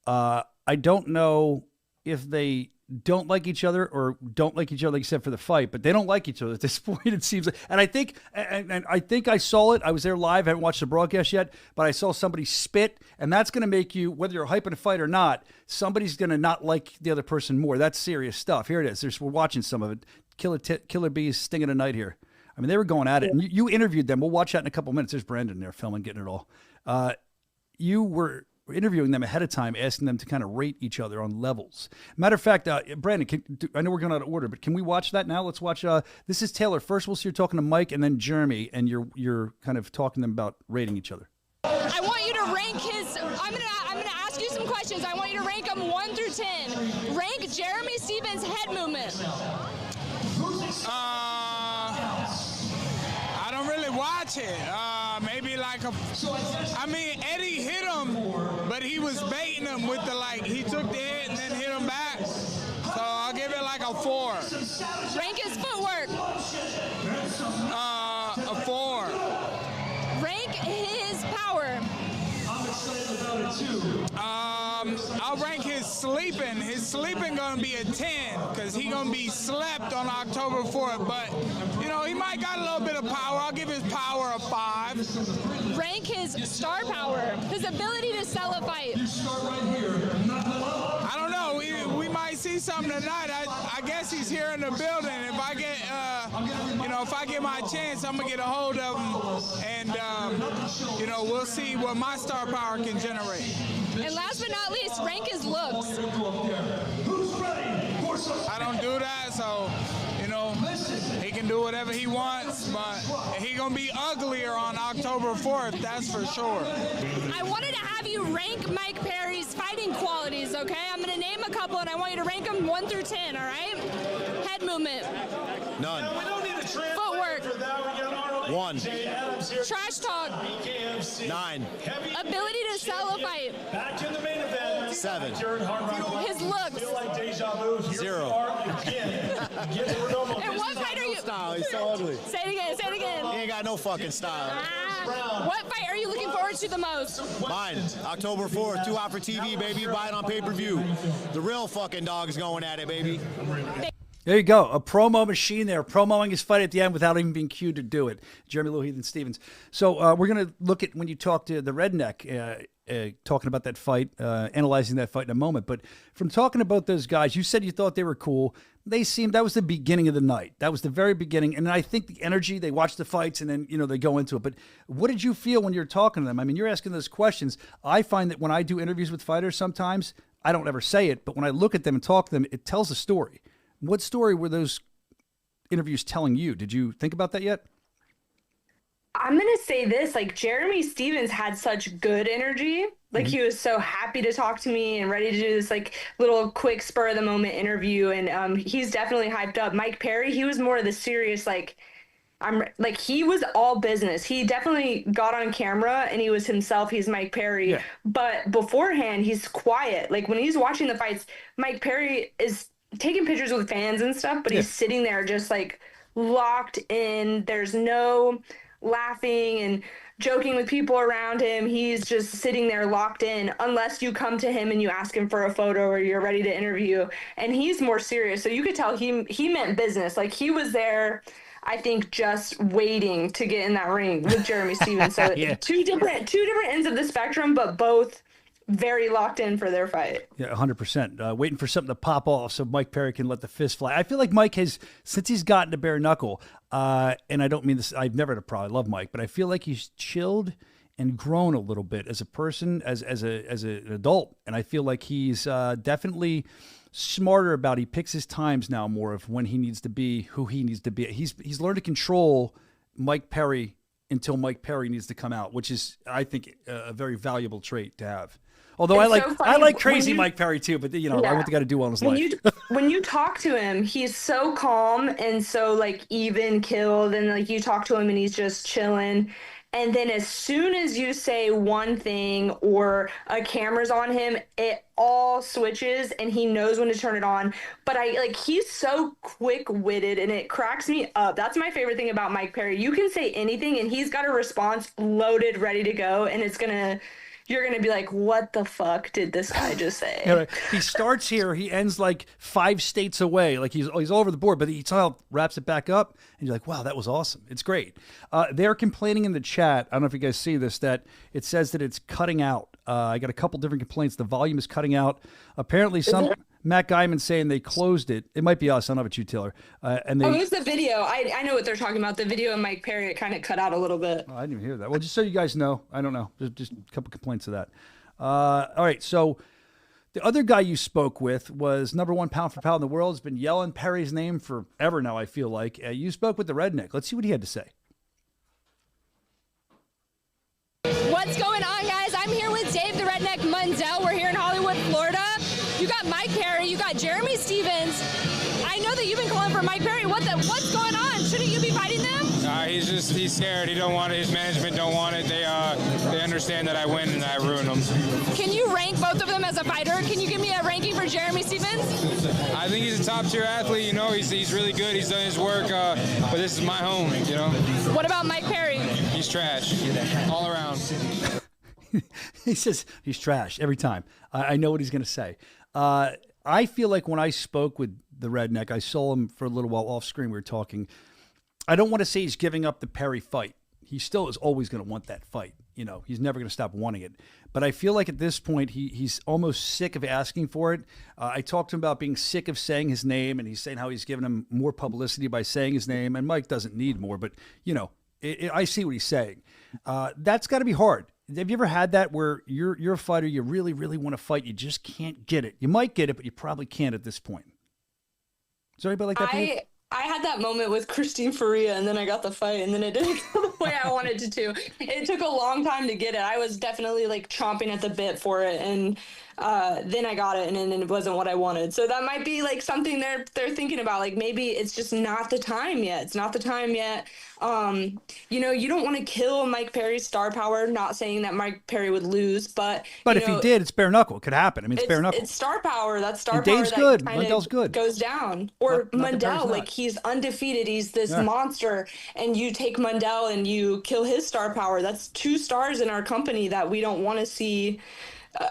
I don't know if they don't like each other or don't like each other except for the fight, but they don't like each other at this point. It seems like, and I think, and I think I saw it. I was there live. I haven't watched the broadcast yet, but I saw somebody spit, and that's going to make you, whether you're hyping a fight or not, somebody's going to not like the other person more. That's serious stuff. Here it is. We're watching some of it. Killer Bees stinging a night here. I mean, they were going at it, and you interviewed them. We'll watch that in a couple minutes. There's Brandon there filming, getting it all. You were interviewing them ahead of time, asking them to kind of rate each other on levels. Matter of fact, Brandon, I know we're going out of order, but can we watch that now? Let's watch. This is Taylor. First, we'll see you're talking to Mike, and then Jeremy, and you're kind of talking to them about rating each other. I want you to rank his. I'm gonna ask you some questions. I want you to rank them 1 through 10. Rank Jeremy Stevens' head movement. I don't really watch it. Maybe like Eddie hit him, but he was baiting him with he took the hit and then hit him back. So I'll give it like a 4. Rank his footwork. A 4. Rank his power. I'll rank his sleeping. His sleeping gonna be a 10 because he gonna be slept on October 4th. But he might got a little bit of power. I'll give his power a 5. Rank his star power. His ability to sell a fight. I don't know. We might see something tonight. I guess he's here in the building. If I get, if I get my chance, I'm gonna get a hold of him, and we'll see what my star power can generate. And last but not least, rank his looks. I don't do that, so he can do whatever he wants, but he gonna be uglier on October 4th, that's for sure. I wanted to have you rank Mike Perry's fighting qualities, okay? I'm gonna name a couple, and I want you to rank them 1 through 10, all right? Head movement. None. Footwork. 1. Trash talk. 9. Ability to sell a fight. 7. His looks. 0. And what fight are you? Style. He's so ugly. Say it again. Say it again. He ain't got no fucking style. What fight are you looking forward to the most? Mine. October 4th. 2 out for TV, baby. Buy it on pay-per-view. The real fucking dog's going at it, baby. There you go. A promo machine there, promoing his fight at the end without even being cued to do it. Jeremy Lou Heathen Stevens. So we're going to look at when you talk to the redneck, talking about that fight, analyzing that fight in a moment. But from talking about those guys, you said you thought they were cool. That was the beginning of the night. That was the very beginning. And I think the energy, they watch the fights and then, they go into it. But what did you feel when you're talking to them? I mean, you're asking those questions. I find that when I do interviews with fighters sometimes, I don't ever say it, but when I look at them and talk to them, it tells a story. What story were those interviews telling you? Did you think about that yet? I'm going to say this, Jeremy Stevens had such good energy. He was so happy to talk to me and ready to do this little quick spur of the moment interview. And he's definitely hyped up. Mike Perry, he was more of the serious, he was all business. He definitely got on camera and he was himself. He's Mike Perry. Yeah. But beforehand, he's quiet. When he's watching the fights, Mike Perry is taking pictures with fans and stuff, but he's sitting there just locked in. There's no laughing and joking with people around him. He's just sitting there locked in unless you come to him and you ask him for a photo or you're ready to interview. And he's more serious. So you could tell he meant business. He was there, I think, just waiting to get in that ring with Jeremy Stevens. So two different ends of the spectrum, but both very locked in for their fight. Yeah, 100%. Waiting for something to pop off so Mike Perry can let the fist fly. I feel like Mike has, since he's gotten to bare knuckle, and I don't mean this, I've never had a problem. I love Mike, but I feel like he's chilled and grown a little bit as a person, as an adult. And I feel like he's definitely smarter about, he picks his times now more of when he needs to be, who he needs to be. He's learned to control Mike Perry until Mike Perry needs to come out, which is, I think, a very valuable trait to have. Although It's so funny I like crazy when you- Mike Perry too, but I want the guy to do well in his when life. when you talk to him, he's so calm and so like even killed, and like you talk to him and he's just chilling. And then as soon as you say one thing or a camera's on him, it all switches and he knows when to turn it on. But he's so quick-witted and it cracks me up. That's my favorite thing about Mike Perry. You can say anything and he's got a response loaded, ready to go, and you're going to be like, what the fuck did this guy just say? Yeah, right. He starts here, he ends like 5 states away. Like he's all over the board, but he somehow wraps it back up, and you're like, wow, that was awesome. It's great. They're complaining in the chat, I don't know if you guys see this, that it says that it's cutting out. I got a couple different complaints. The volume is cutting out. Apparently Matt Guyman saying they closed it. It might be us. I don't know about you, Taylor. It was the video. I know what they're talking about. The video of Mike Perry, it kind of cut out a little bit. Oh, I didn't even hear that. Well, just so you guys know, I don't know. Just a couple complaints of that. All right, so the other guy you spoke with was #1 pound for pound in the world. Has been yelling Perry's name forever now, I feel like. You spoke with the Redneck. Let's see what he had to say. What's going on, guys? I'm here with Dave the Redneck Mundell. We're here in Hollywood, Florida. You got Mike Perry, you got Jeremy Stevens. I know that you've been calling for Mike Perry. What's going on? Shouldn't you be fighting them? He's scared. He don't want it. His management don't want it. They understand that I win and I ruin them. Can you rank both of them as a fighter? Can you give me a ranking for Jeremy Stevens? I think he's a top tier athlete. He's really good. He's done his work. But this is my home. What about Mike Perry? He's trash all around. He says he's trash every time. I know what he's going to say. I feel like when I spoke with the Redneck, I saw him for a little while off screen. We were talking. I don't want to say he's giving up the Perry fight. He still is always going to want that fight. He's never going to stop wanting it. But I feel like at this point, he's almost sick of asking for it. I talked to him about being sick of saying his name, and he's saying how he's giving him more publicity by saying his name. And Mike doesn't need more, but, I see what he's saying. That's got to be hard. Have you ever had that where you're a fighter, you really, really want to fight, you just can't get it? You might get it, but you probably can't at this point. Is there anybody like that for you? I had that moment with Christine Faria, and then I got the fight, and then it didn't go the way I wanted it to. It took a long time to get it. I was definitely chomping at the bit for it, and then I got it, and then it wasn't what I wanted. So that might be something they're thinking about. Maybe it's just not the time yet. It's not the time yet. You don't want to kill Mike Perry's star power. Not saying that Mike Perry would lose, but if he did, it's bare knuckle. It could happen. I mean, it's bare knuckle. It's star power. That's star and power. Dave's that good. Mundell's good. Goes down. Or not Mundell, he's undefeated. He's this monster, and you take Mundell and you kill his star power. That's 2 stars in our company that we don't want to see.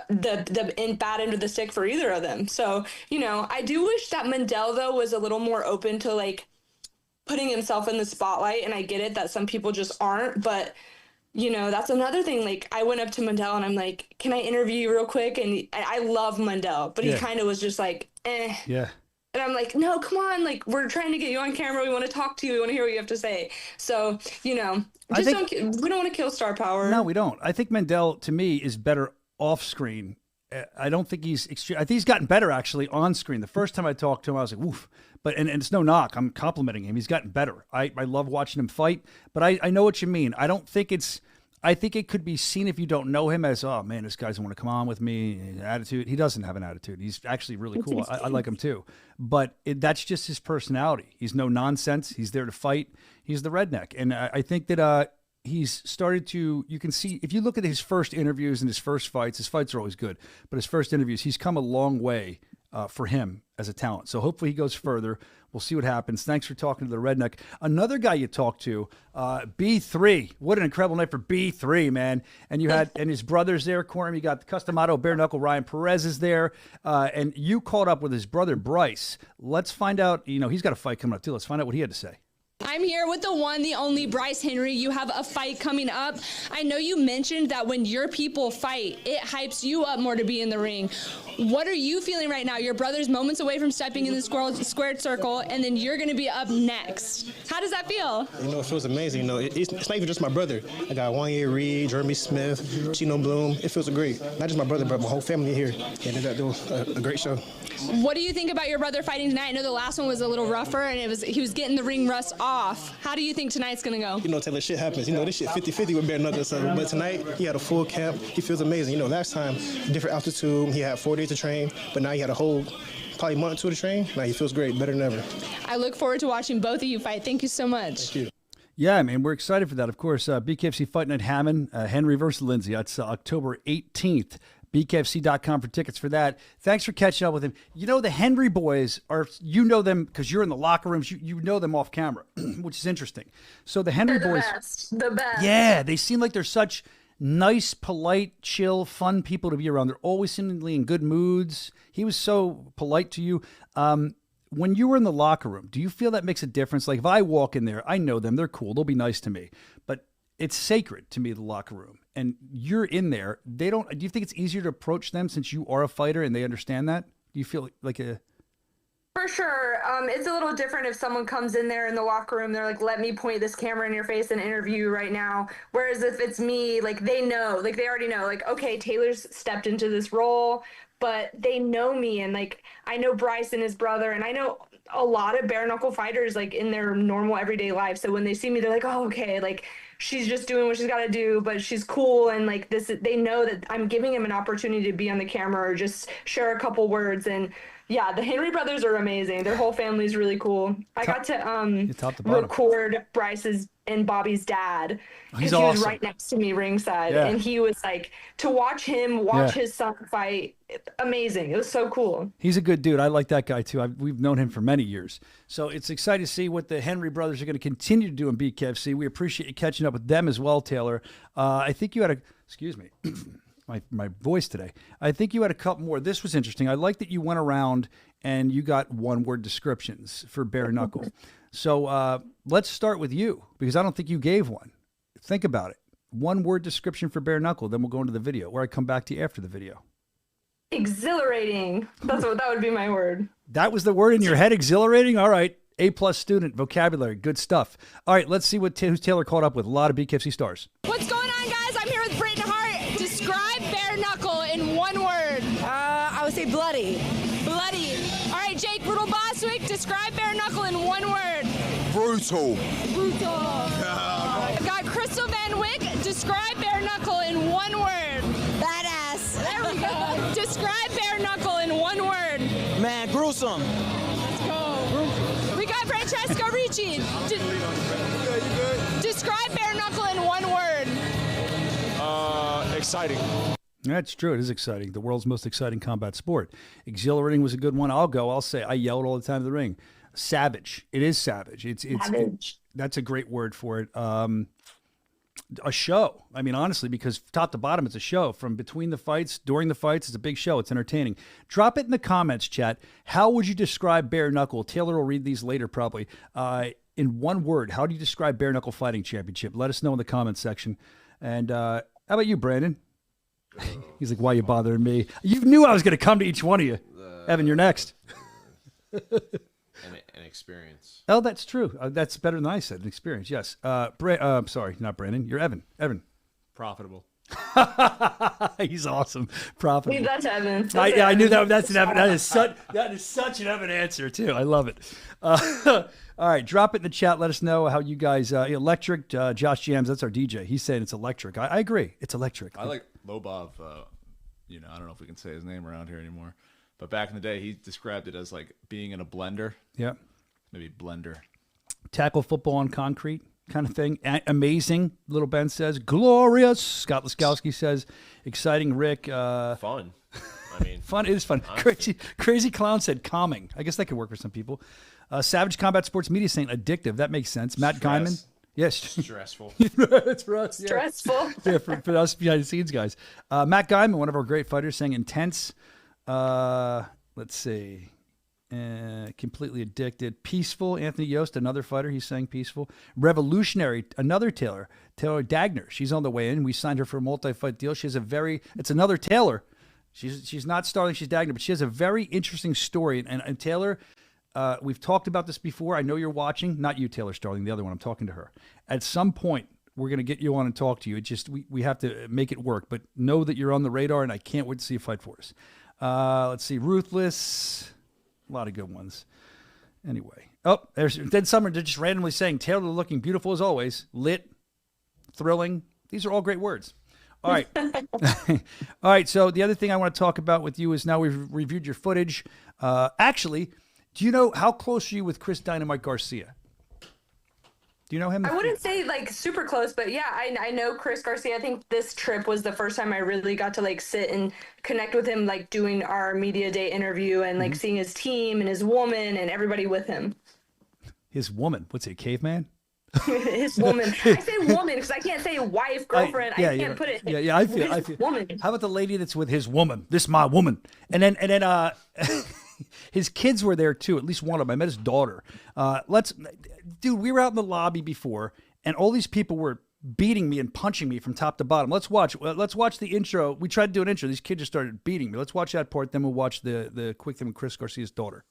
The bad end of the stick for either of them. So, I do wish that Mundell, though, was a little more open to putting himself in the spotlight. And I get it that some people just aren't, but that's another thing. I went up to Mundell and I'm like, can I interview you real quick? And I love Mundell, but he kind of was just eh. Yeah. And I'm like, no, come on. We're trying to get you on camera. We want to talk to you. We want to hear what you have to say. So, we don't want to kill star power. No, we don't. I think Mundell, to me, is better off screen. I don't think he's extreme. I think he's gotten better actually on screen. The first time I talked to him, I was like, woof. But and it's no knock. I'm complimenting him. He's gotten better. I love watching him fight. But I know what you mean. I think it could be seen if you don't know him as, oh man, this guy doesn't want to come on with me. Attitude. He doesn't have an attitude. He's actually really cool. I like him too. But that's just his personality. He's no nonsense. He's there to fight. He's the Redneck. And I think that he's started to, you can see, if you look at his first interviews and his first fights, his fights are always good, but his first interviews, he's come a long way for him as a talent. So hopefully he goes further. We'll see what happens. Thanks for talking to the Redneck. Another guy you talked to, B3. What an incredible night for B3, man. And you had, and his brother's there, Corum. You got the Customato, Bare Knuckle, Ryan Perez is there. And you caught up with his brother, Bryce. Let's find out, he's got a fight coming up too. Let's find out what he had to say. I'm here with the one, the only Bryce Henry. You have a fight coming up. I know you mentioned that when your people fight, it hypes you up more to be in the ring. What are you feeling right now? Your brother's moments away from stepping in the squared circle, and then you're going to be up next. How does that feel? It feels amazing. It's not even just my brother. I got Wanye Reed, Jeremy Smith, Chino Bloom. It feels great. Not just my brother, but my whole family here. And they do a great show. What do you think about your brother fighting tonight? I know the last one was a little rougher, and he was getting the ring rust off. off. How do you think tonight's going to go? You know, Taylor, shit happens. You know, this shit 50-50 with bare knuckles. But tonight, he had a full camp. He feels amazing. You know, last time, different altitude. He had 4 days to train, but now he had a whole probably month or two to train. Now he feels great, better than ever. I look forward to watching both of you fight. Thank you so much. Thank you. Yeah, man, we're excited for that. Of course, BKFC Fight Night Hammond, Henry versus Lindsay. That's October 18th. BKFC.com for tickets for that. Thanks for catching up with him. You know, the Henry boys are, you know them because you're in the locker rooms. You know them off camera, which is interesting. So the Henry boys. The best. Yeah, they seem like they're such nice, polite, chill, fun people to be around. They're always seemingly in good moods. He was so polite to you. When you were in the locker room, do you feel that makes a difference? Like if I walk in there, I know them, they're cool, they'll be nice to me, but it's sacred to me, the locker room, and you're in there. Do you think it's easier to approach them since you are a fighter and they understand that? Do you feel like a... For sure. It's a little different if someone comes in there in the locker room, they're like, let me point this camera in your face and interview you right now. Whereas if it's me, like they know, like they already know, like, okay, Taylor's stepped into this role, but they know me, and like I know Bryce and his brother, and I know a lot of bare knuckle fighters like in their normal everyday life. So when they see me, they're like, oh, okay, like she's just doing what she's got to do, but she's cool, and like this, they know that I'm giving him an opportunity to be on the camera or just share a couple words. And yeah, the Henry brothers are amazing. Their whole family is really cool. I got to record Bryce's and Bobby's dad because he was right next to me ringside, and he was like, to watch him watch his son fight, amazing. It was so cool. He's a good dude. I like that guy too. We've known him for many years, so it's exciting to see what the Henry brothers are going to continue to do in BKFC. We appreciate you catching up with them as well, Taylor. I think you had excuse me. My voice today. I think you had a couple more. This was interesting. I like that you went around and you got one-word descriptions for bare knuckle. So let's start with you, because I don't think you gave one. Think about it. One-word description for bare knuckle. Then we'll go into the video, or I come back to you after the video. Exhilarating. That would be my word. That was the word in your head, exhilarating? All right. A+ student, vocabulary, good stuff. All right, let's see what Taylor caught up with. A lot of BKFC stars. What's going on, guys? I'm here with Brittany Hart. Describe bare knuckle in one word. I would say bloody. Bloody. All right, Jake Brutal Boswick, describe bare knuckle in one word. Brutal. Brutal. I've got Crystal Van Wick, describe bare knuckle in one word. Badass. There we go. Describe bare knuckle in one word. Man, gruesome. Let's go. We got Francesco Ricci. Describe bare knuckle in one word. Exciting. That's true. It is exciting. The world's most exciting combat sport. Exhilarating was a good one. I'll say I yelled all the time in the ring. Savage. It is savage. That's a great word for it. A show. I mean, honestly, because top to bottom, it's a show. From between the fights, during the fights, it's a big show. It's entertaining. Drop it in the comments, chat. How would you describe bare knuckle? Taylor will read these later, probably. In one word, how do you describe bare knuckle fighting championship? Let us know in the comments section. And how about you, Brandon? He's like, why are you bothering me? You knew I was going to come to each one of you. Evan, you're next. An experience. Oh, that's true. That's better than I said. An experience, yes. Sorry, not Brandon. You're Evan. Evan. Profitable. He's awesome. Profitable. Leave that to Evan. I knew that. That's an Evan. That is such an Evan answer too. I love it. All right, drop it in the chat. Let us know how you guys. Electric. Josh Jams. That's our DJ. He's saying it's electric. I agree. It's electric. I like Lobov. I don't know if we can say his name around here anymore, but back in the day, he described it as like being in a blender. Yeah. Maybe blender. Tackle football on concrete. Kind of thing. Amazing, Little Ben says. Glorious, Scott Laskowski says. Exciting, Rick. Fun. I mean, fun. It is fun. Crazy Clown said calming. I guess that could work for some people. Savage Combat Sports Media saying addictive. That makes sense. Matt Guyman. Yes. Stressful. That's for us. Yeah. Stressful. Yeah, for us behind the scenes guys. Matt Guyman, one of our great fighters, saying intense. Let's see. Completely addicted. Peaceful. Anthony Yost, another fighter. He's saying peaceful. Revolutionary. Another Taylor. Taylor Dagner. She's on the way in. We signed her for a multi-fight deal. She has it's another Taylor. She's not Starling. She's Dagner, but she has a very interesting story. And Taylor, we've talked about this before. I know you're watching. Not you, Taylor Starling. The other one. I'm talking to her. At some point, we're going to get you on and talk to you. It just we have to make it work. But know that you're on the radar, and I can't wait to see you fight for us. Let's see. Ruthless. A lot of good ones. Anyway, Oh, then some are just randomly saying Taylor looking beautiful as always, lit, thrilling. These are all great words. All right. All right. So the other thing I want to talk about with you is now we've reviewed your footage. Actually, do you know how close are you with Chris Dynamite Garcia? Do you know him? I wouldn't say like super close, but yeah, I know Chris Garcia. I think this trip was the first time I really got to like sit and connect with him, like doing our media day interview and like seeing his team and his woman and everybody with him. His woman? What's he, a caveman? His woman. I say woman because I can't say wife, girlfriend. I can't put it. Yeah. I feel. Woman. How about the lady that's with his woman? This my woman. And then his kids were there too. At least one of them. I met his daughter. Dude, we were out in the lobby before, and all these people were beating me and punching me from top to bottom. Let's watch the intro. We tried to do an intro. These kids just started beating me. Let's watch that part. Then we'll watch the quick thing with Chris Garcia's daughter.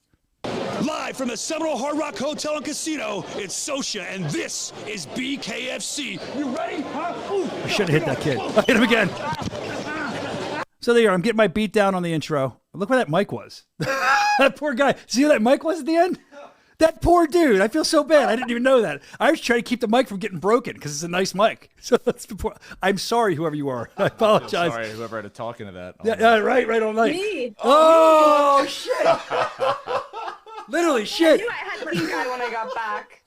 Live from the Seminole Hard Rock Hotel and Casino, it's Soscia, and this is BKFC. You ready? Huh? I should have hit that kid. I hit him again. So there you are. I'm getting my beat down on the intro. Look where that mic was. That poor guy. See who that mic was at the end? That poor dude. I feel so bad. I didn't even know that. I was trying to keep the mic from getting broken because it's a nice mic. So that's before. I'm sorry, whoever you are. I apologize. Sorry, whoever had to talk into that. Yeah, right all night. Me. Oh shit. Literally shit. I knew I had to leave guy when I got back.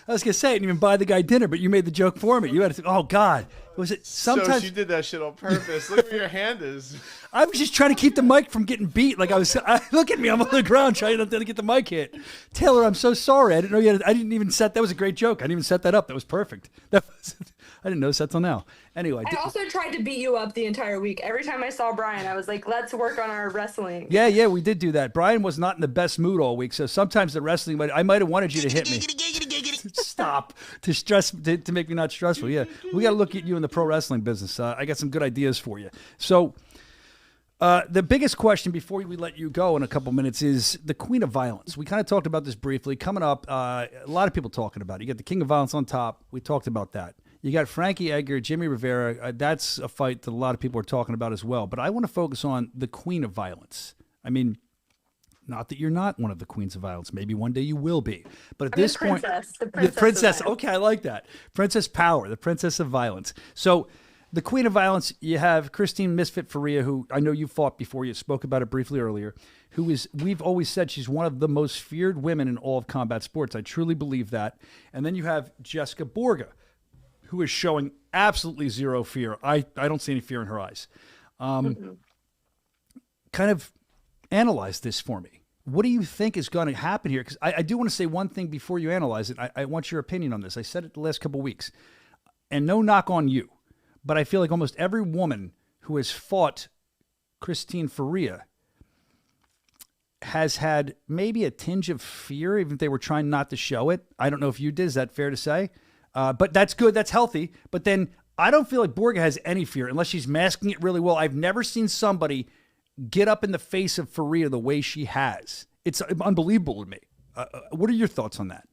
I was gonna say I didn't even buy the guy dinner, but you made the joke for me. You had to. Oh God. Was it sometimes? So you did that shit on purpose. Look where your hand is. I was just trying to keep the mic from getting beat. Like look at me, I'm on the ground trying not to get the mic hit. Taylor, I'm so sorry. I didn't know you had. I didn't even set. That was a great joke. I didn't even set that up. That was perfect. I didn't notice that till now. Anyway. I also tried to beat you up the entire week. Every time I saw Brian, I was like, let's work on our wrestling. Yeah, we did do that. Brian was not in the best mood all week, so sometimes the wrestling. I might have wanted you to hit me. Stop to make me not stressful. Yeah, we got to look at you in the pro wrestling business. I got some good ideas for you. So, the biggest question before we let you go in a couple minutes is the Queen of Violence. We kind of talked about this briefly. Coming up, a lot of people talking about it. You got the King of Violence on top. We talked about that. You got Frankie Edgar, Jimmy Rivera. That's a fight that a lot of people are talking about as well. But I want to focus on the Queen of Violence. I mean, not that you're not one of the queens of violence. Maybe one day you will be. But at this point, the princess. Okay, I like that. Princess Power, the princess of violence. So the Queen of Violence, you have Christine Misfit Faria, who I know you fought before. You spoke about it briefly earlier, who is, we've always said she's one of the most feared women in all of combat sports. I truly believe that. And then you have Jessica Borga, who is showing absolutely zero fear. I don't see any fear in her eyes. Kind of analyze this for me. What do you think is going to happen here? Because I do want to say one thing before you analyze it. I want your opinion on this. I said it the last couple of weeks. And no knock on you, but I feel like almost every woman who has fought Christine Faria has had maybe a tinge of fear, even if they were trying not to show it. I don't know if you did. Is that fair to say? But that's good. That's healthy. But then I don't feel like Borga has any fear unless she's masking it really well. I've never seen somebody get up in the face of Faria the way she has. It's unbelievable to me. What are your thoughts on that?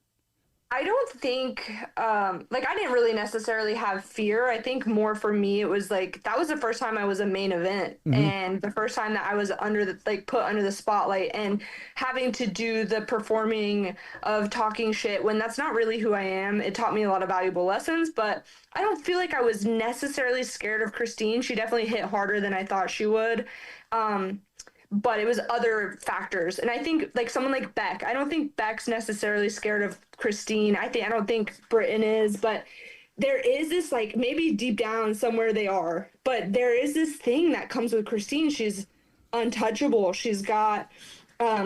I don't think, I didn't really necessarily have fear. I think more for me, it was like, that was the first time I was a main event and the first time that I was put under the spotlight and having to do the performing of talking shit when that's not really who I am. It taught me a lot of valuable lessons, but I don't feel like I was necessarily scared of Christine. She definitely hit harder than I thought she would. But it was other factors. And I think like someone like Beck, I don't think Beck's necessarily scared of Christine. I don't think Britain is, but there is this like maybe deep down somewhere they are, but there is this thing that comes with Christine. She's untouchable. She's got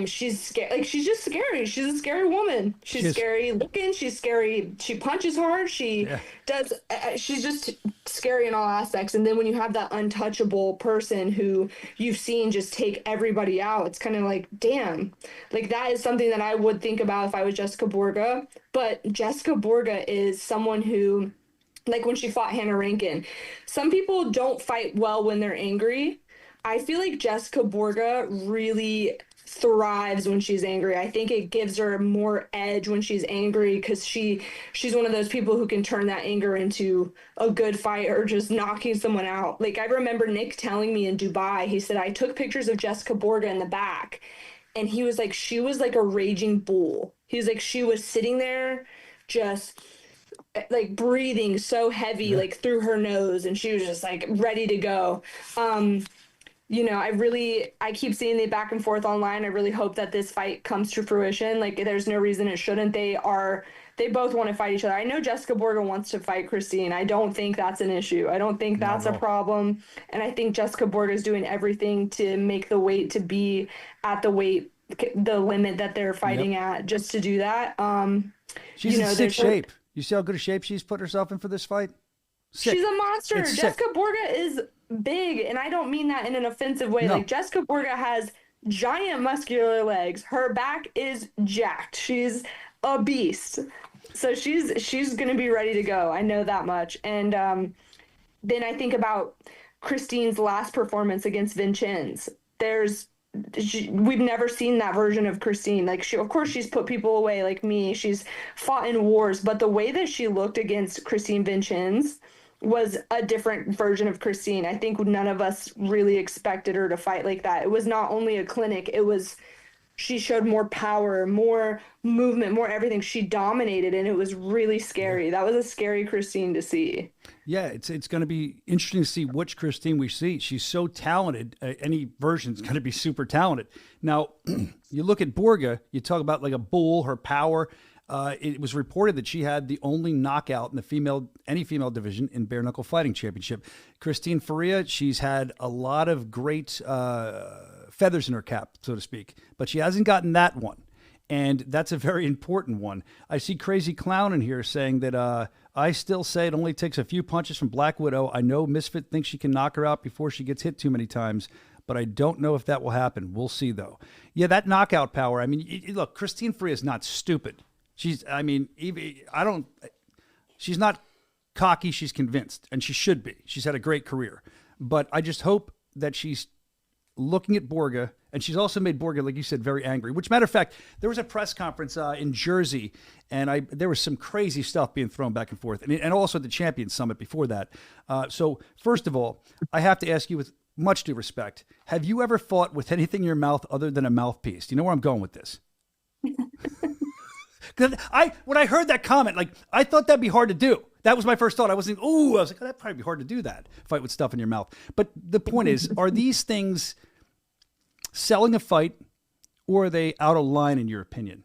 she's scary. Like she's just scary. She's a scary woman. She's scary looking. She's scary. She punches hard. She does. She's just scary in all aspects. And then when you have that untouchable person who you've seen just take everybody out, it's kind of like, damn. Like that is something that I would think about if I was Jessica Borga. But Jessica Borga is someone who, like when she fought Hannah Rankin, some people don't fight well when they're angry. I feel like Jessica Borga really thrives when she's angry. I think it gives her more edge when she's angry because she's one of those people who can turn that anger into a good fight or just knocking someone out. Like I remember Nick telling me in Dubai, he said, I took pictures of Jessica Borga in the back and he was like, she was like a raging bull. He's like, she was sitting there just like breathing so heavy, like through her nose, and she was just like ready to go. You know, I keep seeing the back and forth online. I really hope that this fight comes to fruition. Like, there's no reason it shouldn't. They both want to fight each other. I know Jessica Borga wants to fight Christine. I don't think that's an issue. I don't think that's a problem. And I think Jessica Borga is doing everything to make the weight to be at the limit that they're fighting at, just to do that. She's in sick shape. You see how good a shape she's put herself in for this fight? Sick. She's a monster. It's Jessica sick. Borga is big, and I don't mean that in an offensive way. No. Like, Jessica Borga has giant muscular legs. Her back is jacked. She's a beast. So she's going to be ready to go. I know that much. And then I think about Christine's last performance against Vincennes. We've never seen that version of Christine. Like, of course she's put people away like me. She's fought in wars, but the way that she looked against Christine Vincennes was a different version of Christine. I think none of us really expected her to fight like that. It was not only a clinic, she showed more power, more movement, more everything. She dominated, and it was really scary. That was a scary Christine to see. Yeah, it's going to be interesting to see which Christine we see. She's so talented. Any version is going to be super talented. Now, you look at Borga, you talk about like a bull, her power. It was reported that she had the only knockout in the any female division in bare knuckle fighting championship. Christine Faria, she's had a lot of great feathers in her cap, so to speak, but she hasn't gotten that one. And that's a very important one. I see Crazy Clown in here saying that I still say it only takes a few punches from Black Widow. I know Misfit thinks she can knock her out before she gets hit too many times, but I don't know if that will happen. We'll see, though. Yeah, that knockout power. I mean, look, Christine Faria is not stupid. She's not cocky. She's convinced, and she should be. She's had a great career. But I just hope that she's looking at Borga, and she's also made Borga, like you said, very angry. Which, matter of fact, there was a press conference in Jersey, and there was some crazy stuff being thrown back and forth, and also at the Champions Summit before that. So, first of all, I have to ask you with much due respect, have you ever fought with anything in your mouth other than a mouthpiece? Do you know where I'm going with this? When I heard that comment, like, I thought that'd be hard to do. That was my first thought. I was like, oh, that'd probably be hard to do that, fight with stuff in your mouth. But the point is, are these things selling a fight, or are they out of line in your opinion?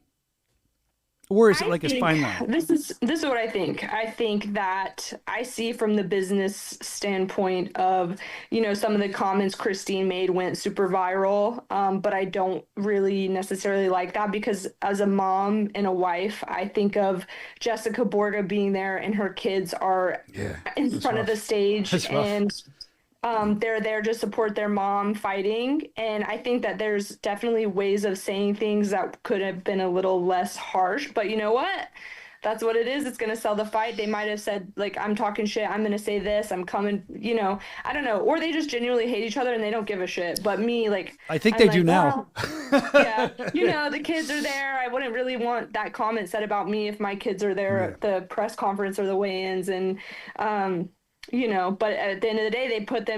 Or is it like a fine line? This is what I think. I think that I see from the business standpoint of, some of the comments Christine made went super viral, but I don't really necessarily like that, because as a mom and a wife, I think of Jessica Borga being there and her kids are in front of the stage, and they're there to support their mom fighting. And I think that there's definitely ways of saying things that could have been a little less harsh, but you know what? That's what it is. It's going to sell the fight. They might have said, like, I'm talking shit. I'm going to say this. I'm coming, I don't know. Or they just genuinely hate each other and they don't give a shit. But me, like, I think they do now. Yeah. The kids are there. I wouldn't really want that comment said about me if my kids are there at the press conference or the weigh-ins. And, but at the end of the day,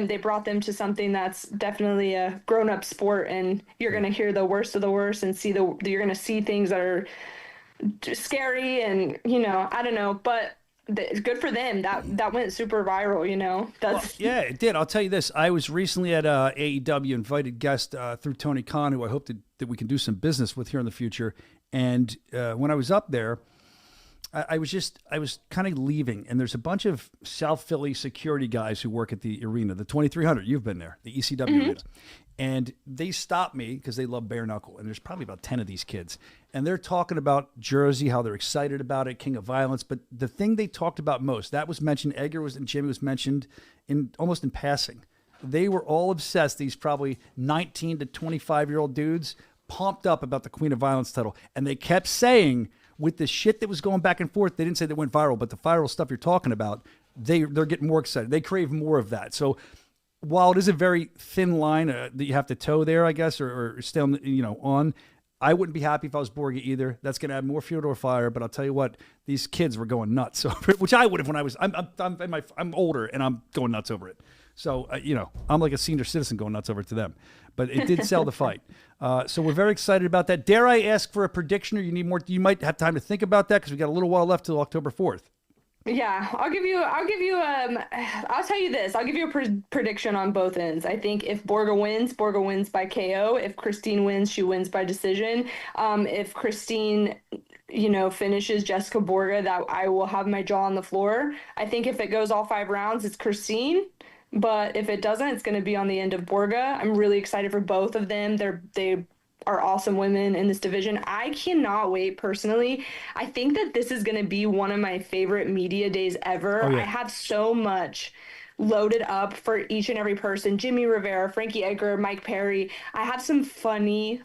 they brought them to something that's definitely a grown-up sport, and you're going to hear the worst of the worst and you're going to see things that are scary, and I don't know, but it's good for them. That went super viral. Yeah, it did. I'll tell you this. I was recently at AEW, invited guest through Tony Khan, who I hope that we can do some business with here in the future. And when I was up there, I was kind of leaving, and there's a bunch of South Philly security guys who work at the arena, the 2300. You've been there, the ECW arena. And they stopped me because they love bare knuckle. And there's probably about 10 of these kids. And they're talking about Jersey, how they're excited about it, King of Violence. But the thing they talked about most, that was mentioned, Edgar and Jimmy was mentioned almost in passing. They were all obsessed, these probably 19 to 25-year-old dudes, pumped up about the Queen of Violence title. And they kept saying, with the shit that was going back and forth, they didn't say that went viral, but the viral stuff you're talking about, they're getting more excited. They crave more of that. So while it is a very thin line that you have to toe there, I guess, or stay on, I wouldn't be happy if I was Borga either. That's going to add more fuel to a fire. But I'll tell you what, these kids were going nuts over it, which I would have when I was. I'm older and I'm going nuts over it. So, I'm like a senior citizen going nuts over to them. But it did sell the fight. So we're very excited about that. Dare I ask for a prediction, or you need more? You might have time to think about that because we got a little while left till October 4th. Yeah, I'll tell you this. I'll give you a prediction on both ends. I think if Borga wins by KO. If Christine wins, she wins by decision. If Christine, finishes Jessica Borga, that I will have my jaw on the floor. I think if it goes all 5 rounds, it's Christine. But if it doesn't, it's going to be on the end of Borga. I'm really excited for both of them. They are awesome women in this division. I cannot wait personally. I think that this is going to be one of my favorite media days ever. Oh, yeah. I have so much loaded up for each and every person. Jimmy Rivera, Frankie Edgar, Mike Perry. I have some funny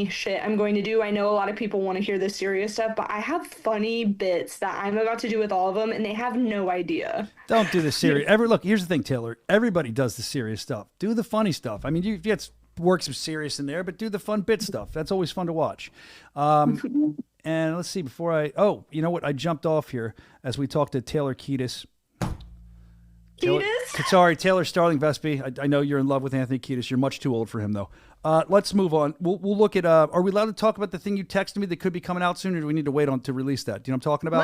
shit I'm going to do. I know a lot of people want to hear the serious stuff, but I have funny bits that I'm about to do with all of them, and they have no idea. Don't do the serious. Look, here's the thing, Taylor. Everybody does the serious stuff. Do the funny stuff. I mean, you get work some serious in there, but do the fun bit stuff. That's always fun to watch. And let's see, you know what? I jumped off here as we talked to Taylor Kiedis. Taylor Starling Vespi. I know you're in love with Anthony Kiedis. You're much too old for him, though. Let's move on. We'll look at, are we allowed to talk about the thing you texted me that could be coming out soon, or do we need to wait on to release that? Do you know what I'm talking about?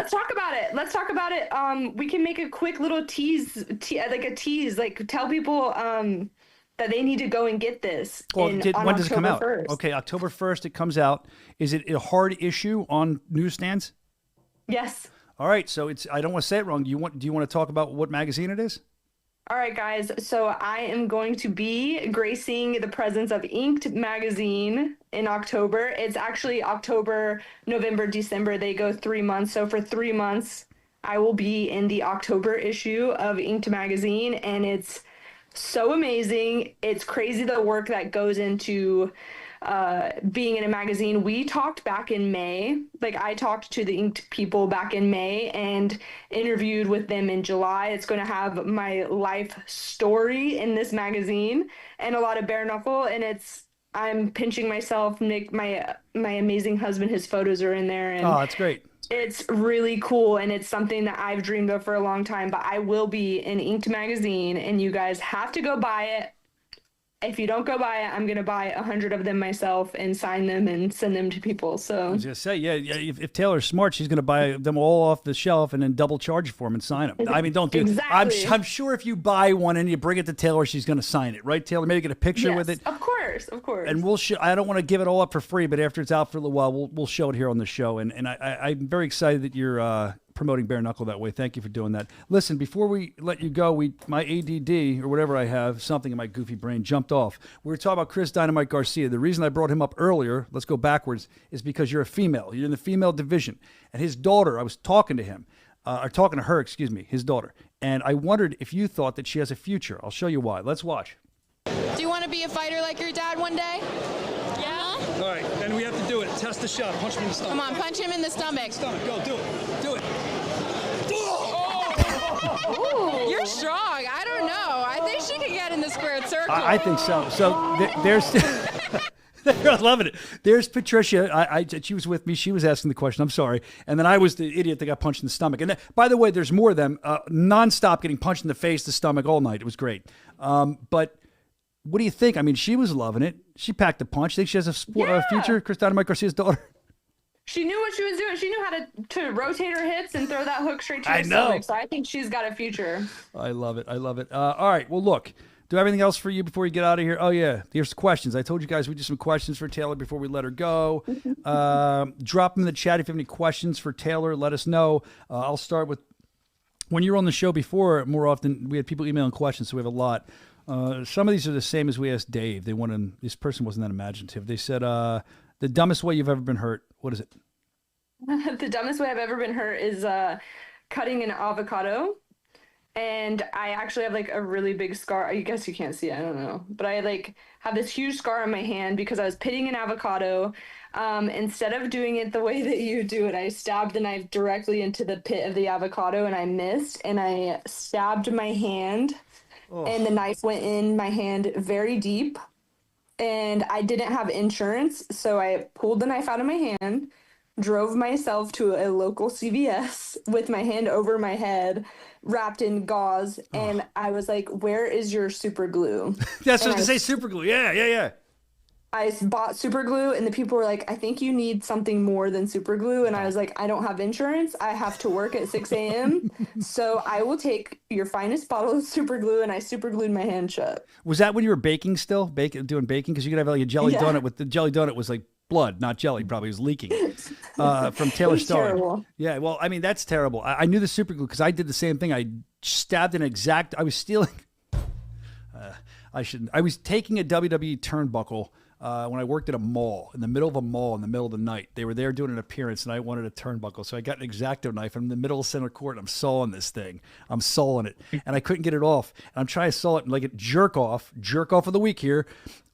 Let's talk about it. We can make a quick little tease, like tell people that they need to go and get this. When does it come out? 1st. Okay, October 1st it comes out. Is it a hard issue on newsstands? Yes. All right, so I don't want to say it wrong. Do you want to talk about what magazine it is? All right, guys. So I am going to be gracing the presence of Inked magazine in October. It's actually October, November, December. They go 3 months. So for 3 months, I will be in the October issue of Inked magazine, and it's so amazing. It's crazy the work that goes into being in a magazine. We talked back in May. I talked to the Inked people back in May and interviewed with them in July. It's going to have my life story in this magazine and a lot of bare knuckle. And I'm pinching myself. Nick, my amazing husband, his photos are in there. And that's great. It's really cool, and it's something that I've dreamed of for a long time, but I will be in Inked magazine, and you guys have to go buy it. If you don't go buy it, I'm going to buy 100 of them myself and sign them and send them to people. So I was going to say, if Taylor's smart, she's going to buy them all off the shelf and then double charge for them and sign them. I mean, don't do exactly. it. I'm sure if you buy one and you bring it to Taylor, she's going to sign it, right, Taylor? Maybe get a picture with it. Of course. And we'll show. I don't want to give it all up for free, but after it's out for a little while, we'll show it here on the show. And I'm very excited that you're promoting bare knuckle that way. Thank you for doing that. Listen, before we let you go, my ADD or whatever I have, something in my goofy brain jumped off. We were talking about Chris Dynamite Garcia. The reason I brought him up earlier, let's go backwards, is because you're a female. You're in the female division. And his daughter, I was talking to her, his daughter. And I wondered if you thought that she has a future. I'll show you why. Let's watch. Do you want to be a fighter like your dad one day? Yeah? All right, then we have to do it. Test the shot. Punch him in the stomach. Come on, punch him in the stomach. Go, do it. Do it. Ooh. You're strong. I don't know. I think she could get in the squared circle. I think so. So there's... I'm loving it. There's Patricia. She was with me. She was asking the question. I'm sorry. And then I was the idiot that got punched in the stomach. And by the way, there's more of them. Nonstop getting punched in the face, the stomach all night. It was great. But what do you think? I mean, she was loving it. She packed a punch. Think she has a future? Chris Dynamite Garcia's daughter. She knew what she was doing. She knew how to rotate her hips and throw that hook straight to her stomach. So I think she's got a future. I love it. All right. Well, look. Do I have anything else for you before you get out of here? Oh, yeah. Here's the questions. I told you guys we'd do some questions for Taylor before we let her go. Drop them in the chat if you have any questions for Taylor. Let us know. I'll start with, when you were on the show before, more often we had people emailing questions, so we have a lot. Some of these are the same as we asked Dave. This person wasn't that imaginative. They said, the dumbest way you've ever been hurt. What is it? The dumbest way I've ever been hurt is cutting an avocado. And I actually have a really big scar. I guess you can't see it. I don't know. But I have this huge scar on my hand because I was pitting an avocado. Instead of doing it the way that you do it, I stabbed the knife directly into the pit of the avocado and I missed. And I stabbed my hand and the knife went in my hand very deep. And I didn't have insurance. So I pulled the knife out of my hand, drove myself to a local CVS with my hand over my head, wrapped in gauze, and I was like, "Where is your super glue?" That's what I was gonna say, super glue. Yeah. I bought super glue, and the people were like, "I think you need something more than super glue." And I was like, "I don't have insurance. I have to work at 6 a.m. So I will take your finest bottle of super glue." And I super glued my hand shut. Was that when you were baking still? Doing baking? Because you could have like a jelly donut with the jelly donut was like blood, not jelly, probably was leaking from Taylor Starling. Terrible. Yeah, well, I mean, that's terrible. I knew the super glue because I did the same thing. I stabbed an exact, I was stealing, I was taking a WWE turnbuckle when I worked at a mall, in the middle of a mall, in the middle of the night. They were there doing an appearance, and I wanted a turnbuckle. So I got an X-Acto knife. I'm in the middle of center court, and I'm sawing this thing. I'm sawing it, and I couldn't get it off. And I'm trying to saw it, and like a jerk off of the week here.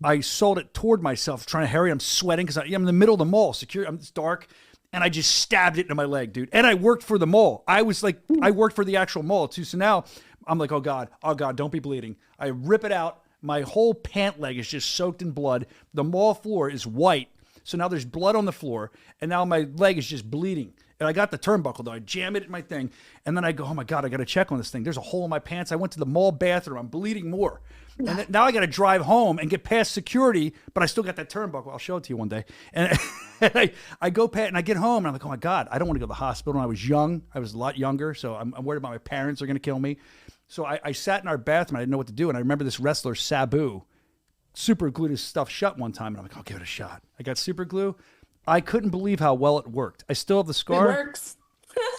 I sawed it toward myself, trying to hurry. I'm sweating because I'm in the middle of the mall. It's dark, and I just stabbed it into my leg, dude. And I worked for the mall. I worked for the actual mall, too. So now I'm like, oh, God, don't be bleeding. I rip it out. My whole pant leg is just soaked in blood. The mall floor is white. So now there's blood on the floor. And now my leg is just bleeding. And I got the turnbuckle, though. I jam it in my thing. And then I go, oh, my God, I got to check on this thing. There's a hole in my pants. I went to the mall bathroom. I'm bleeding more. And then, now I got to drive home and get past security. But I still got that turnbuckle. I'll show it to you one day. And I go past and I get home. And I'm like, oh, my God, I don't want to go to the hospital. When I was young. I was a lot younger. So I'm worried about my parents are going to kill me. So I sat in our bathroom. I didn't know what to do. And I remember this wrestler, Sabu, super glued his stuff shut one time. And I'm like, I'll give it a shot. I got super glue. I couldn't believe how well it worked. I still have the scar. It works.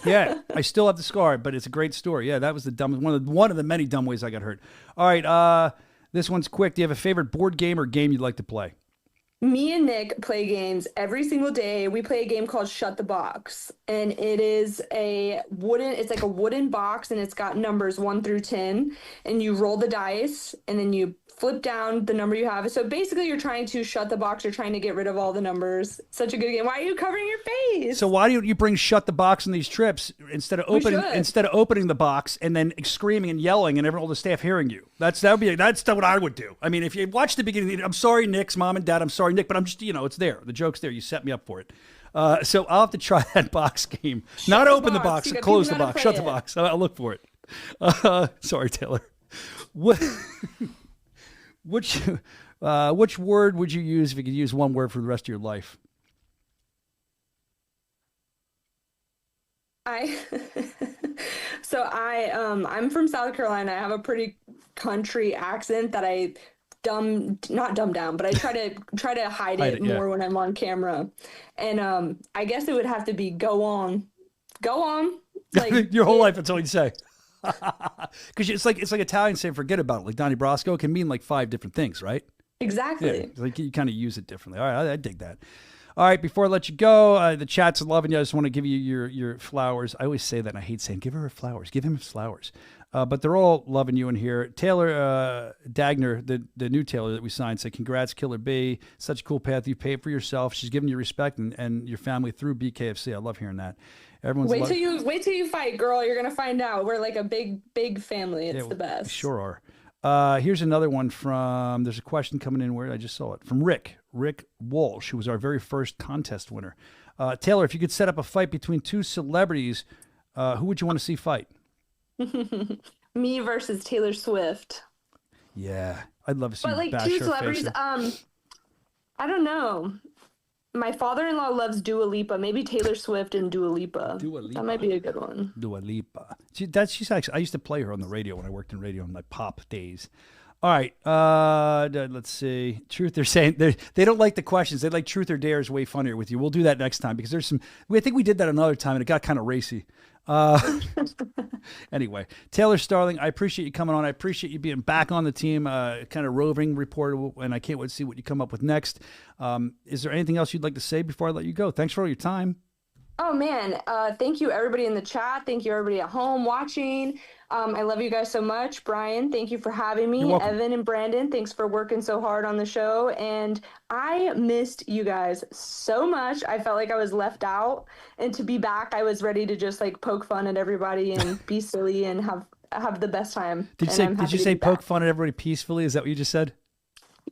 Yeah, I still have the scar, but it's a great story. Yeah, that was the dumbest one of the many dumb ways I got hurt. All right, this one's quick. Do you have a favorite board game or game you'd like to play? Me and Nick play games every single day. We play a game called Shut the Box, and it's like a wooden box, and it's got numbers 1 through 10, and you roll the dice, and then you flip down the number you have. So basically you're trying to shut the box. You're trying to get rid of all the numbers. Such a good game. Why are you covering your face? So why don't you bring Shut the Box on these trips instead of opening the box and then screaming and yelling and all the staff hearing you? That's what I would do. I mean, if you watch the beginning, I'm sorry, Nick's mom and dad. I'm sorry, Nick, but I'm just, it's there. The joke's there. You set me up for it. So I'll have to try that box game. Not open the box, close the box, shut the box. I'll look for it. Sorry, Taylor. Which word would you use if you could use one word for the rest of your life? I'm from South Carolina. I have a pretty country accent that I not dumb down, but I try to hide it more when I'm on camera. And I guess it would have to be go on. Like your whole life, that's all you say. Because it's like Italian saying forget about it. Like Donnie Brasco can mean like 5 different things, right? Exactly. Yeah, like you kind of use it differently. All right, I dig that. All right, before I let you go, the chat's loving you. I just want to give you your flowers. I always say that, and I hate saying give her flowers. Give him his flowers. But they're all loving you in here. Taylor Dagner, the new Taylor that we signed, said, congrats, Killer B. Such a cool path you paved for yourself. She's giving you respect and your family through BKFC. I love hearing that. Everyone's wait till you fight, girl. You're gonna find out. We're like a big family. It's the best. We sure are. Here's another one from. There's a question coming in where I just saw it from Rick Walsh, who was our very first contest winner. Taylor, if you could set up a fight between 2 celebrities, who would you want to see fight? Me versus Taylor Swift. Yeah, I'd love to see. But like 2 celebrities. I don't know. My father-in-law loves Dua Lipa. Maybe Taylor Swift and Dua Lipa. That might be a good one. Dua Lipa. She's actually. I used to play her on the radio when I worked in radio in my pop days. All right. Let's see. Truth. They're saying they don't like the questions. They like Truth or Dare is way funnier with you. We'll do that next time because there's some. I think we did that another time and it got kind of racy. Anyway, Taylor Starling, I appreciate you coming on. I appreciate you being back on the team, kind of roving reporter, and I can't wait to see what you come up with next. Is there anything else you'd like to say before I let you go? Thanks for all your time. Oh, man. Thank you, everybody in the chat. Thank you, everybody at home watching. I love you guys so much. Brian, thank you for having me. Evan and Brandon, thanks for working so hard on the show. And I missed you guys so much. I felt like I was left out. And to be back, I was ready to just like poke fun at everybody and be silly and have the best time. Did you say poke fun at everybody peacefully? Is that what you just said?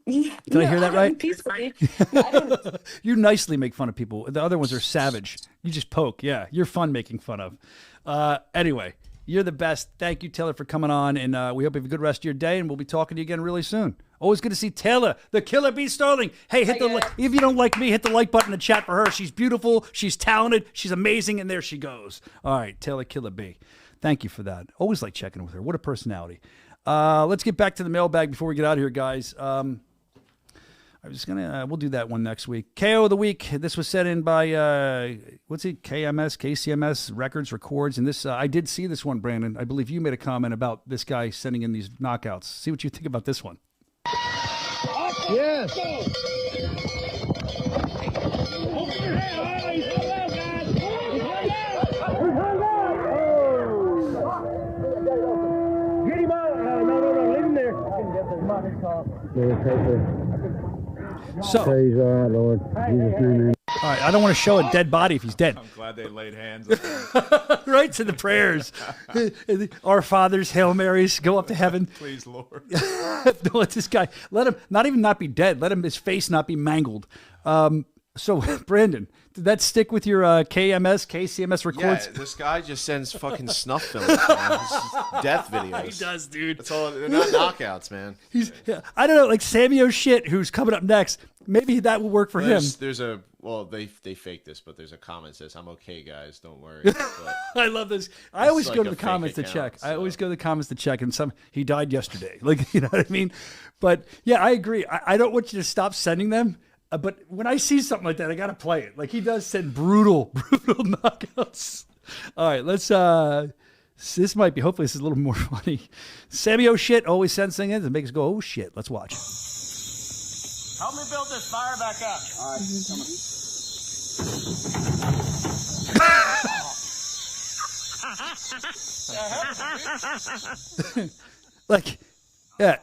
Did I hear that right? Peacefully. You nicely make fun of people. The other ones are savage. You just poke. Yeah, you're fun making fun of. Anyway, you're the best. Thank you, Taylor, for coming on, and we hope you have a good rest of your day, and we'll be talking to you again really soon. Always good to see Taylor, the Killer Bee Starling. Hey, hit the if you don't like me, hit the like button in the chat for her. She's beautiful, she's talented, she's amazing, and there she goes. All right, Taylor Killer Bee. Thank you for that. Always like checking with her. What a personality. Let's get back to the mailbag before we get out of here, guys. I was we'll do that one next week. KO of the week. This was sent in by KCMS Records Records, and this I did see this one, Brandon. I believe you made a comment about this guy sending in these knockouts. See what you think about this one. Yes. Get him out. No, leave him there. So, praise our Lord. Jesus' name. All right, I don't want to show a dead body if he's dead. I'm glad they laid hands on him. Right to the prayers. Our Father's Hail Marys go up to heaven. Please, Lord. Let this guy, let him not be dead. Let him, his face not be mangled. So, Brandon, did that stick with your KCMS records? Yeah, this guy just sends fucking snuff films, man. This is death videos. He does, dude. That's all. They're not knockouts, man. I don't know, like Sammy O'Shit, who's coming up next. Maybe that will work for him. There's a they faked this, but there's a comment that says, "I'm okay, guys, don't worry." But I love this. I always like go to a the fake comments to account, check. I always go to the comments to check, and he died yesterday. Like, you know what I mean? But yeah, I agree. I don't want you to stop sending them. But when I see something like that, I got to play it. Like, he does send brutal knockouts. All right, let's, this might be, hopefully this is a little more funny. Sammy O'Shit always sends things in to make us go, oh shit, let's watch. Help me build this fire back up. All right, Like, yeah.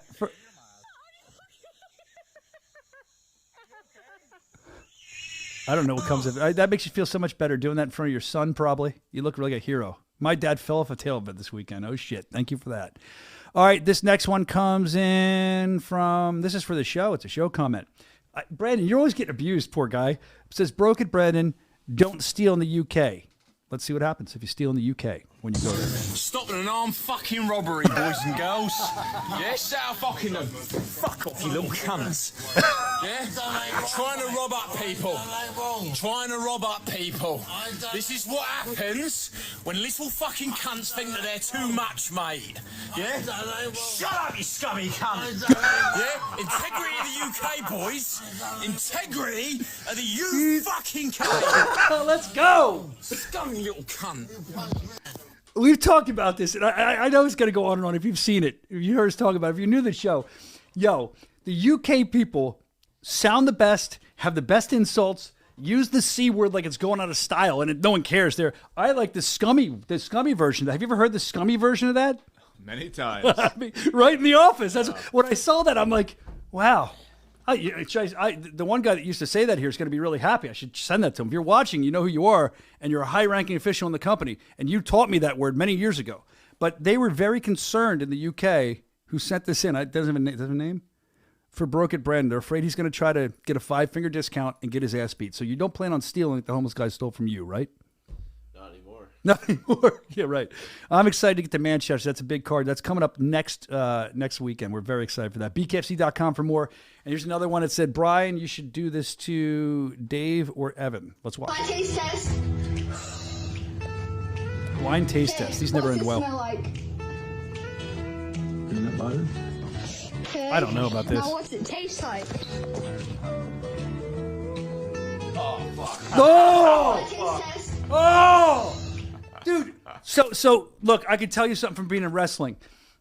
I don't know what comes of it. That makes you feel so much better doing that in front of your son, probably. You look like a hero. My dad fell off a tail bed this weekend. Oh, shit. Thank you for that. All right, this next one comes in from, this is for the show. It's a show comment. Brandon, you're always getting abused, poor guy. It says, broke it, Brandon. Don't steal in the UK. Let's see what happens if you steal in the UK when you go there. Stopping an armed fucking robbery, boys and girls. Yes, out fucking them. Fuck off, you little cunts. Yeah? Trying to rob up people. Trying to rob up people. This is what happens when little fucking cunts think that they're too much, mate. Yeah? Shut up, you scummy cunt. Yeah? Integrity of the UK, boys. Integrity of the fucking UK. Let's go. Scummy little cunt. We've talked about this, and I know it's going to go on and on. If you've seen it, if you heard us talk about it, if you're new to the show, the UK people sound the best, have the best insults, use the C word like it's going out of style, and no one cares. I like the scummy version. Have you ever heard the scummy version of that? Many times. I mean, right in the office. That's when I saw that. I'm like, wow. The one guy that used to say that here is going to be really happy. I should send that to him. If you're watching, you know who you are, and you're a high-ranking official in the company, and you taught me that word many years ago. But they were very concerned in the UK who sent this in. It doesn't have a name? For Broke It Brandon. They're afraid he's going to try to get a 5-finger discount and get his ass beat. So you don't plan on stealing like the homeless guy stole from you, right? Not anymore. Yeah, right. I'm excited to get to Manchester. That's a big card. That's coming up next weekend. We're very excited for that. BKFC.com for more. And here's another one that said, Brian, you should do this to Dave or Evan. Let's watch. Blind taste test. Blind taste test. These never end well. Smell like? Peanut butter? Okay. I don't know about this. Now what's it taste like? Oh! Dude, so look, I can tell you something from being in wrestling.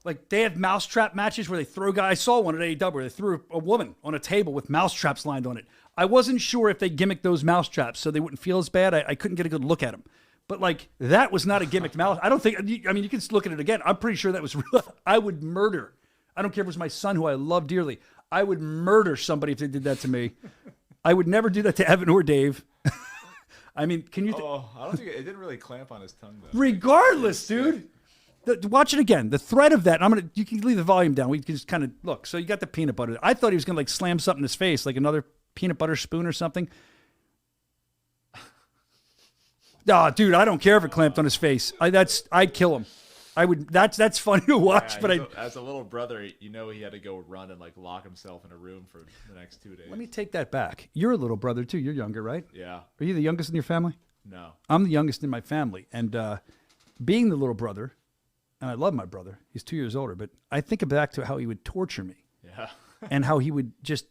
Like, they have mousetrap matches where they throw guys. I saw one at AEW where they threw a woman on a table with mousetraps lined on it. I wasn't sure if they gimmicked those mousetraps so they wouldn't feel as bad. I couldn't get a good look at them. But, like, that was not a gimmicked mouse. I don't think, I mean, you can look at it again. I'm pretty sure that was real. I would murder. I don't care if it was my son, who I love dearly. I would murder somebody if they did that to me. I would never do that to Evan or Dave. I mean, can you... I don't think it didn't really clamp on his tongue, though. Regardless, dude. Watch it again. The threat of that. You can leave the volume down. We can just kind of look. So you got the peanut butter. I thought he was gonna like slam something in his face, like another peanut butter spoon or something. Oh, dude, I don't care if it clamped on his face. I'd kill him. I would. That's funny to watch, but as a little brother, he had to go run and like lock himself in a room for the next 2 days. Let me take that back. You're a little brother too. You're younger, right? Yeah. Are you the youngest in your family? No. I'm the youngest in my family, and being the little brother, and I love my brother. He's 2 years older, but I think back to how he would torture me. Yeah. And how he would just,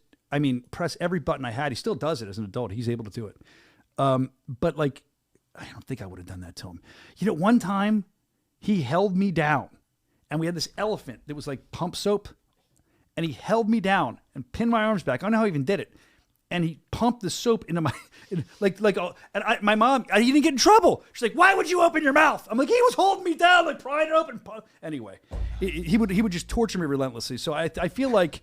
press every button I had. He still does it as an adult. He's able to do it. But like, I don't think I would have done that to him. One time he held me down and we had this elephant that was like pump soap and he held me down and pinned my arms back. I don't know how he even did it. And he pumped the soap into my, my mom, he didn't get in trouble. She's like, why would you open your mouth? I'm like, he was holding me down, like prying it open. Anyway, he would just torture me relentlessly. So I feel like,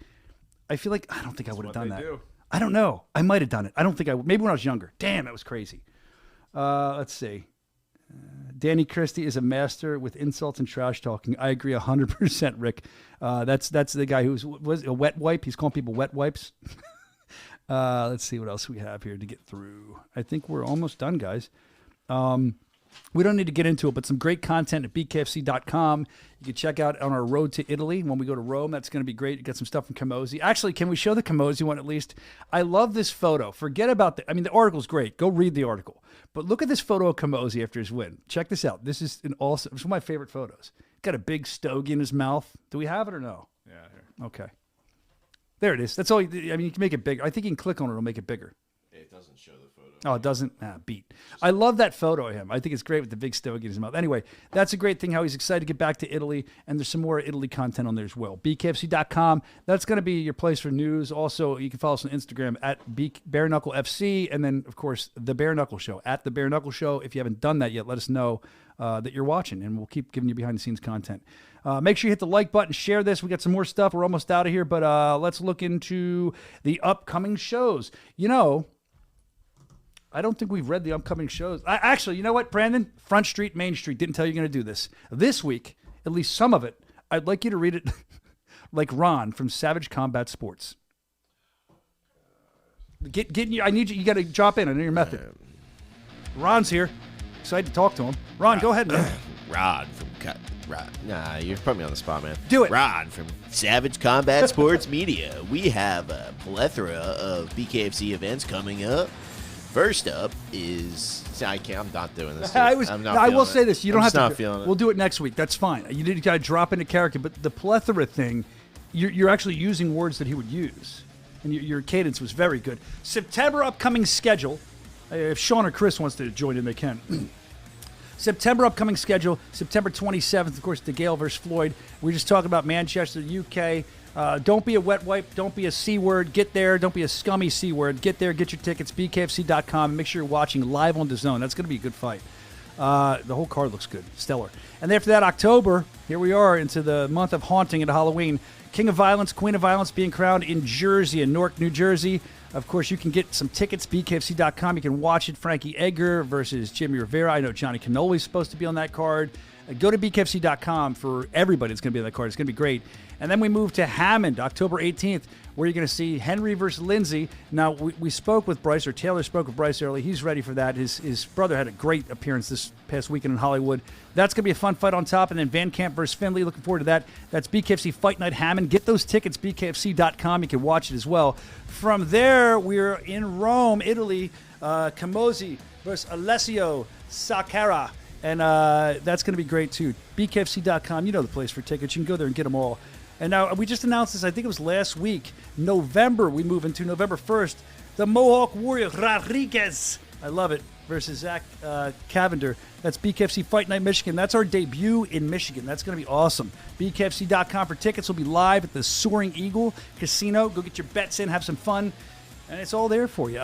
I don't think I would have done that. I don't know. I might have done it. I don't think I would. Maybe when I was younger. Damn, that was crazy. Let's see. Danny Christie is a master with insults and trash talking. I agree 100%, Rick. That's the guy who was a wet wipe. He's calling people wet wipes. Let's see what else we have here to get through. I think we're almost done, guys. We don't need to get into it, but some great content at BKFC.com. You can check out on our road to Italy when we go to Rome. That's going to be great. You got some stuff from Camozzi. Actually, can we show the Camozzi one at least? I love this photo. Forget about the article's great. Go read the article. But look at this photo of Camozzi after his win. Check this out. This is it's one of my favorite photos. Got a big stogie in his mouth. Do we have it or no? Yeah, here. Okay. There it is. That's all. You can make it bigger. I think you can click on it. It'll make it bigger. It doesn't show the photo. Oh, it doesn't? Beat. I love that photo of him. I think it's great with the big stogie in his mouth. Anyway, that's a great thing, how he's excited to get back to Italy, and there's some more Italy content on there as well. BKFC.com. That's going to be your place for news. Also, you can follow us on Instagram at Bare Knuckle FC, and then, of course, The Bare Knuckle Show. At The Bare Knuckle Show. If you haven't done that yet, let us know that you're watching, and we'll keep giving you behind-the-scenes content. Make sure you hit the like button, share this. We got some more stuff. We're almost out of here, but let's look into the upcoming shows. I don't think we've read the upcoming shows. Actually, you know what, Brandon? Front Street, Main Street. Didn't tell you you're going to do this. This week, at least some of it, I'd like you to read it like Ron from Savage Combat Sports. I need you. You got to drop in. I know your method. Ron's here. Excited to talk to him. Ron, go ahead, man. Ron from Nah, you put me on the spot, man. Do it. Ron from Savage Combat Sports Media. We have a plethora of BKFC events coming up. First up is I'm not doing this. I will say this: you don't have to. Not feeling it. We'll do it next week. That's fine. You did got to drop into character, but the plethora thing, you're actually using words that he would use, and your cadence was very good. September upcoming schedule. If Sean or Chris wants to join in, they can. September upcoming schedule, September 27th, of course, DeGale versus Floyd. We're just talking about Manchester, UK. Don't be a wet wipe. Don't be a C word. Get there. Don't be a scummy C word. Get there. Get your tickets. BKFC.com. Make sure you're watching live on DAZN. That's going to be a good fight. The whole card looks good. Stellar. And after that, October, here we are into the month of haunting and Halloween. King of Violence, Queen of Violence being crowned in Jersey, in Newark, New Jersey. Of course, you can get some tickets, BKFC.com. You can watch it. Frankie Edgar versus Jimmy Rivera. I know Johnny Cannoli's supposed to be on that card. Go to BKFC.com for everybody that's going to be on that card. It's going to be great. And then we move to Hammond, October 18th, where you're going to see Henry versus Lindsay. Now, we spoke with Bryce, or Taylor spoke with Bryce early. He's ready for that. His brother had a great appearance this past weekend in Hollywood. That's going to be a fun fight on top. And then Van Camp versus Finley. Looking forward to that. That's BKFC Fight Night Hammond. Get those tickets, BKFC.com. You can watch it as well. From there, we're in Rome, Italy. Camozzi versus Alessio Saccara. And that's going to be great, too. BKFC.com, you know the place for tickets. You can go there and get them all. And now we just announced this, I think it was last week. November, we move into November 1st. The Mohawk Warrior Rodriguez, I love it, versus Zach Cavender. That's BKFC Fight Night Michigan. That's our debut in Michigan. That's going to be awesome. BKFC.com for tickets. Will be live at the Soaring Eagle Casino. Go get your bets in, have some fun. And it's all there for you.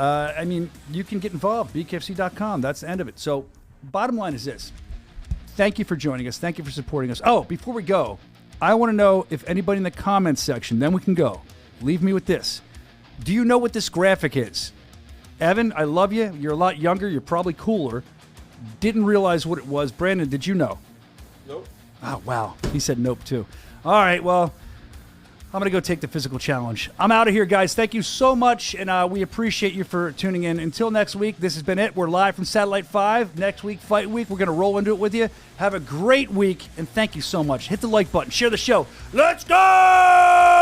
You can get involved. BKFC.com. That's the end of it. So, bottom line is this. Thank you for joining us. Thank you for supporting us. Oh, before we go, I want to know if anybody in the comments section, then we can go. Leave me with this. Do you know what this graphic is? Evan, I love you. You're a lot younger. You're probably cooler. Didn't realize what it was. Brandon, did you know? Nope. Oh, wow. He said nope, too. All right, well, I'm going to go take the physical challenge. I'm out of here, guys. Thank you so much, and we appreciate you for tuning in. Until next week, this has been it. We're live from Satellite 5. Next week, Fight Week. We're going to roll into it with you. Have a great week, and thank you so much. Hit the like button. Share the show. Let's go!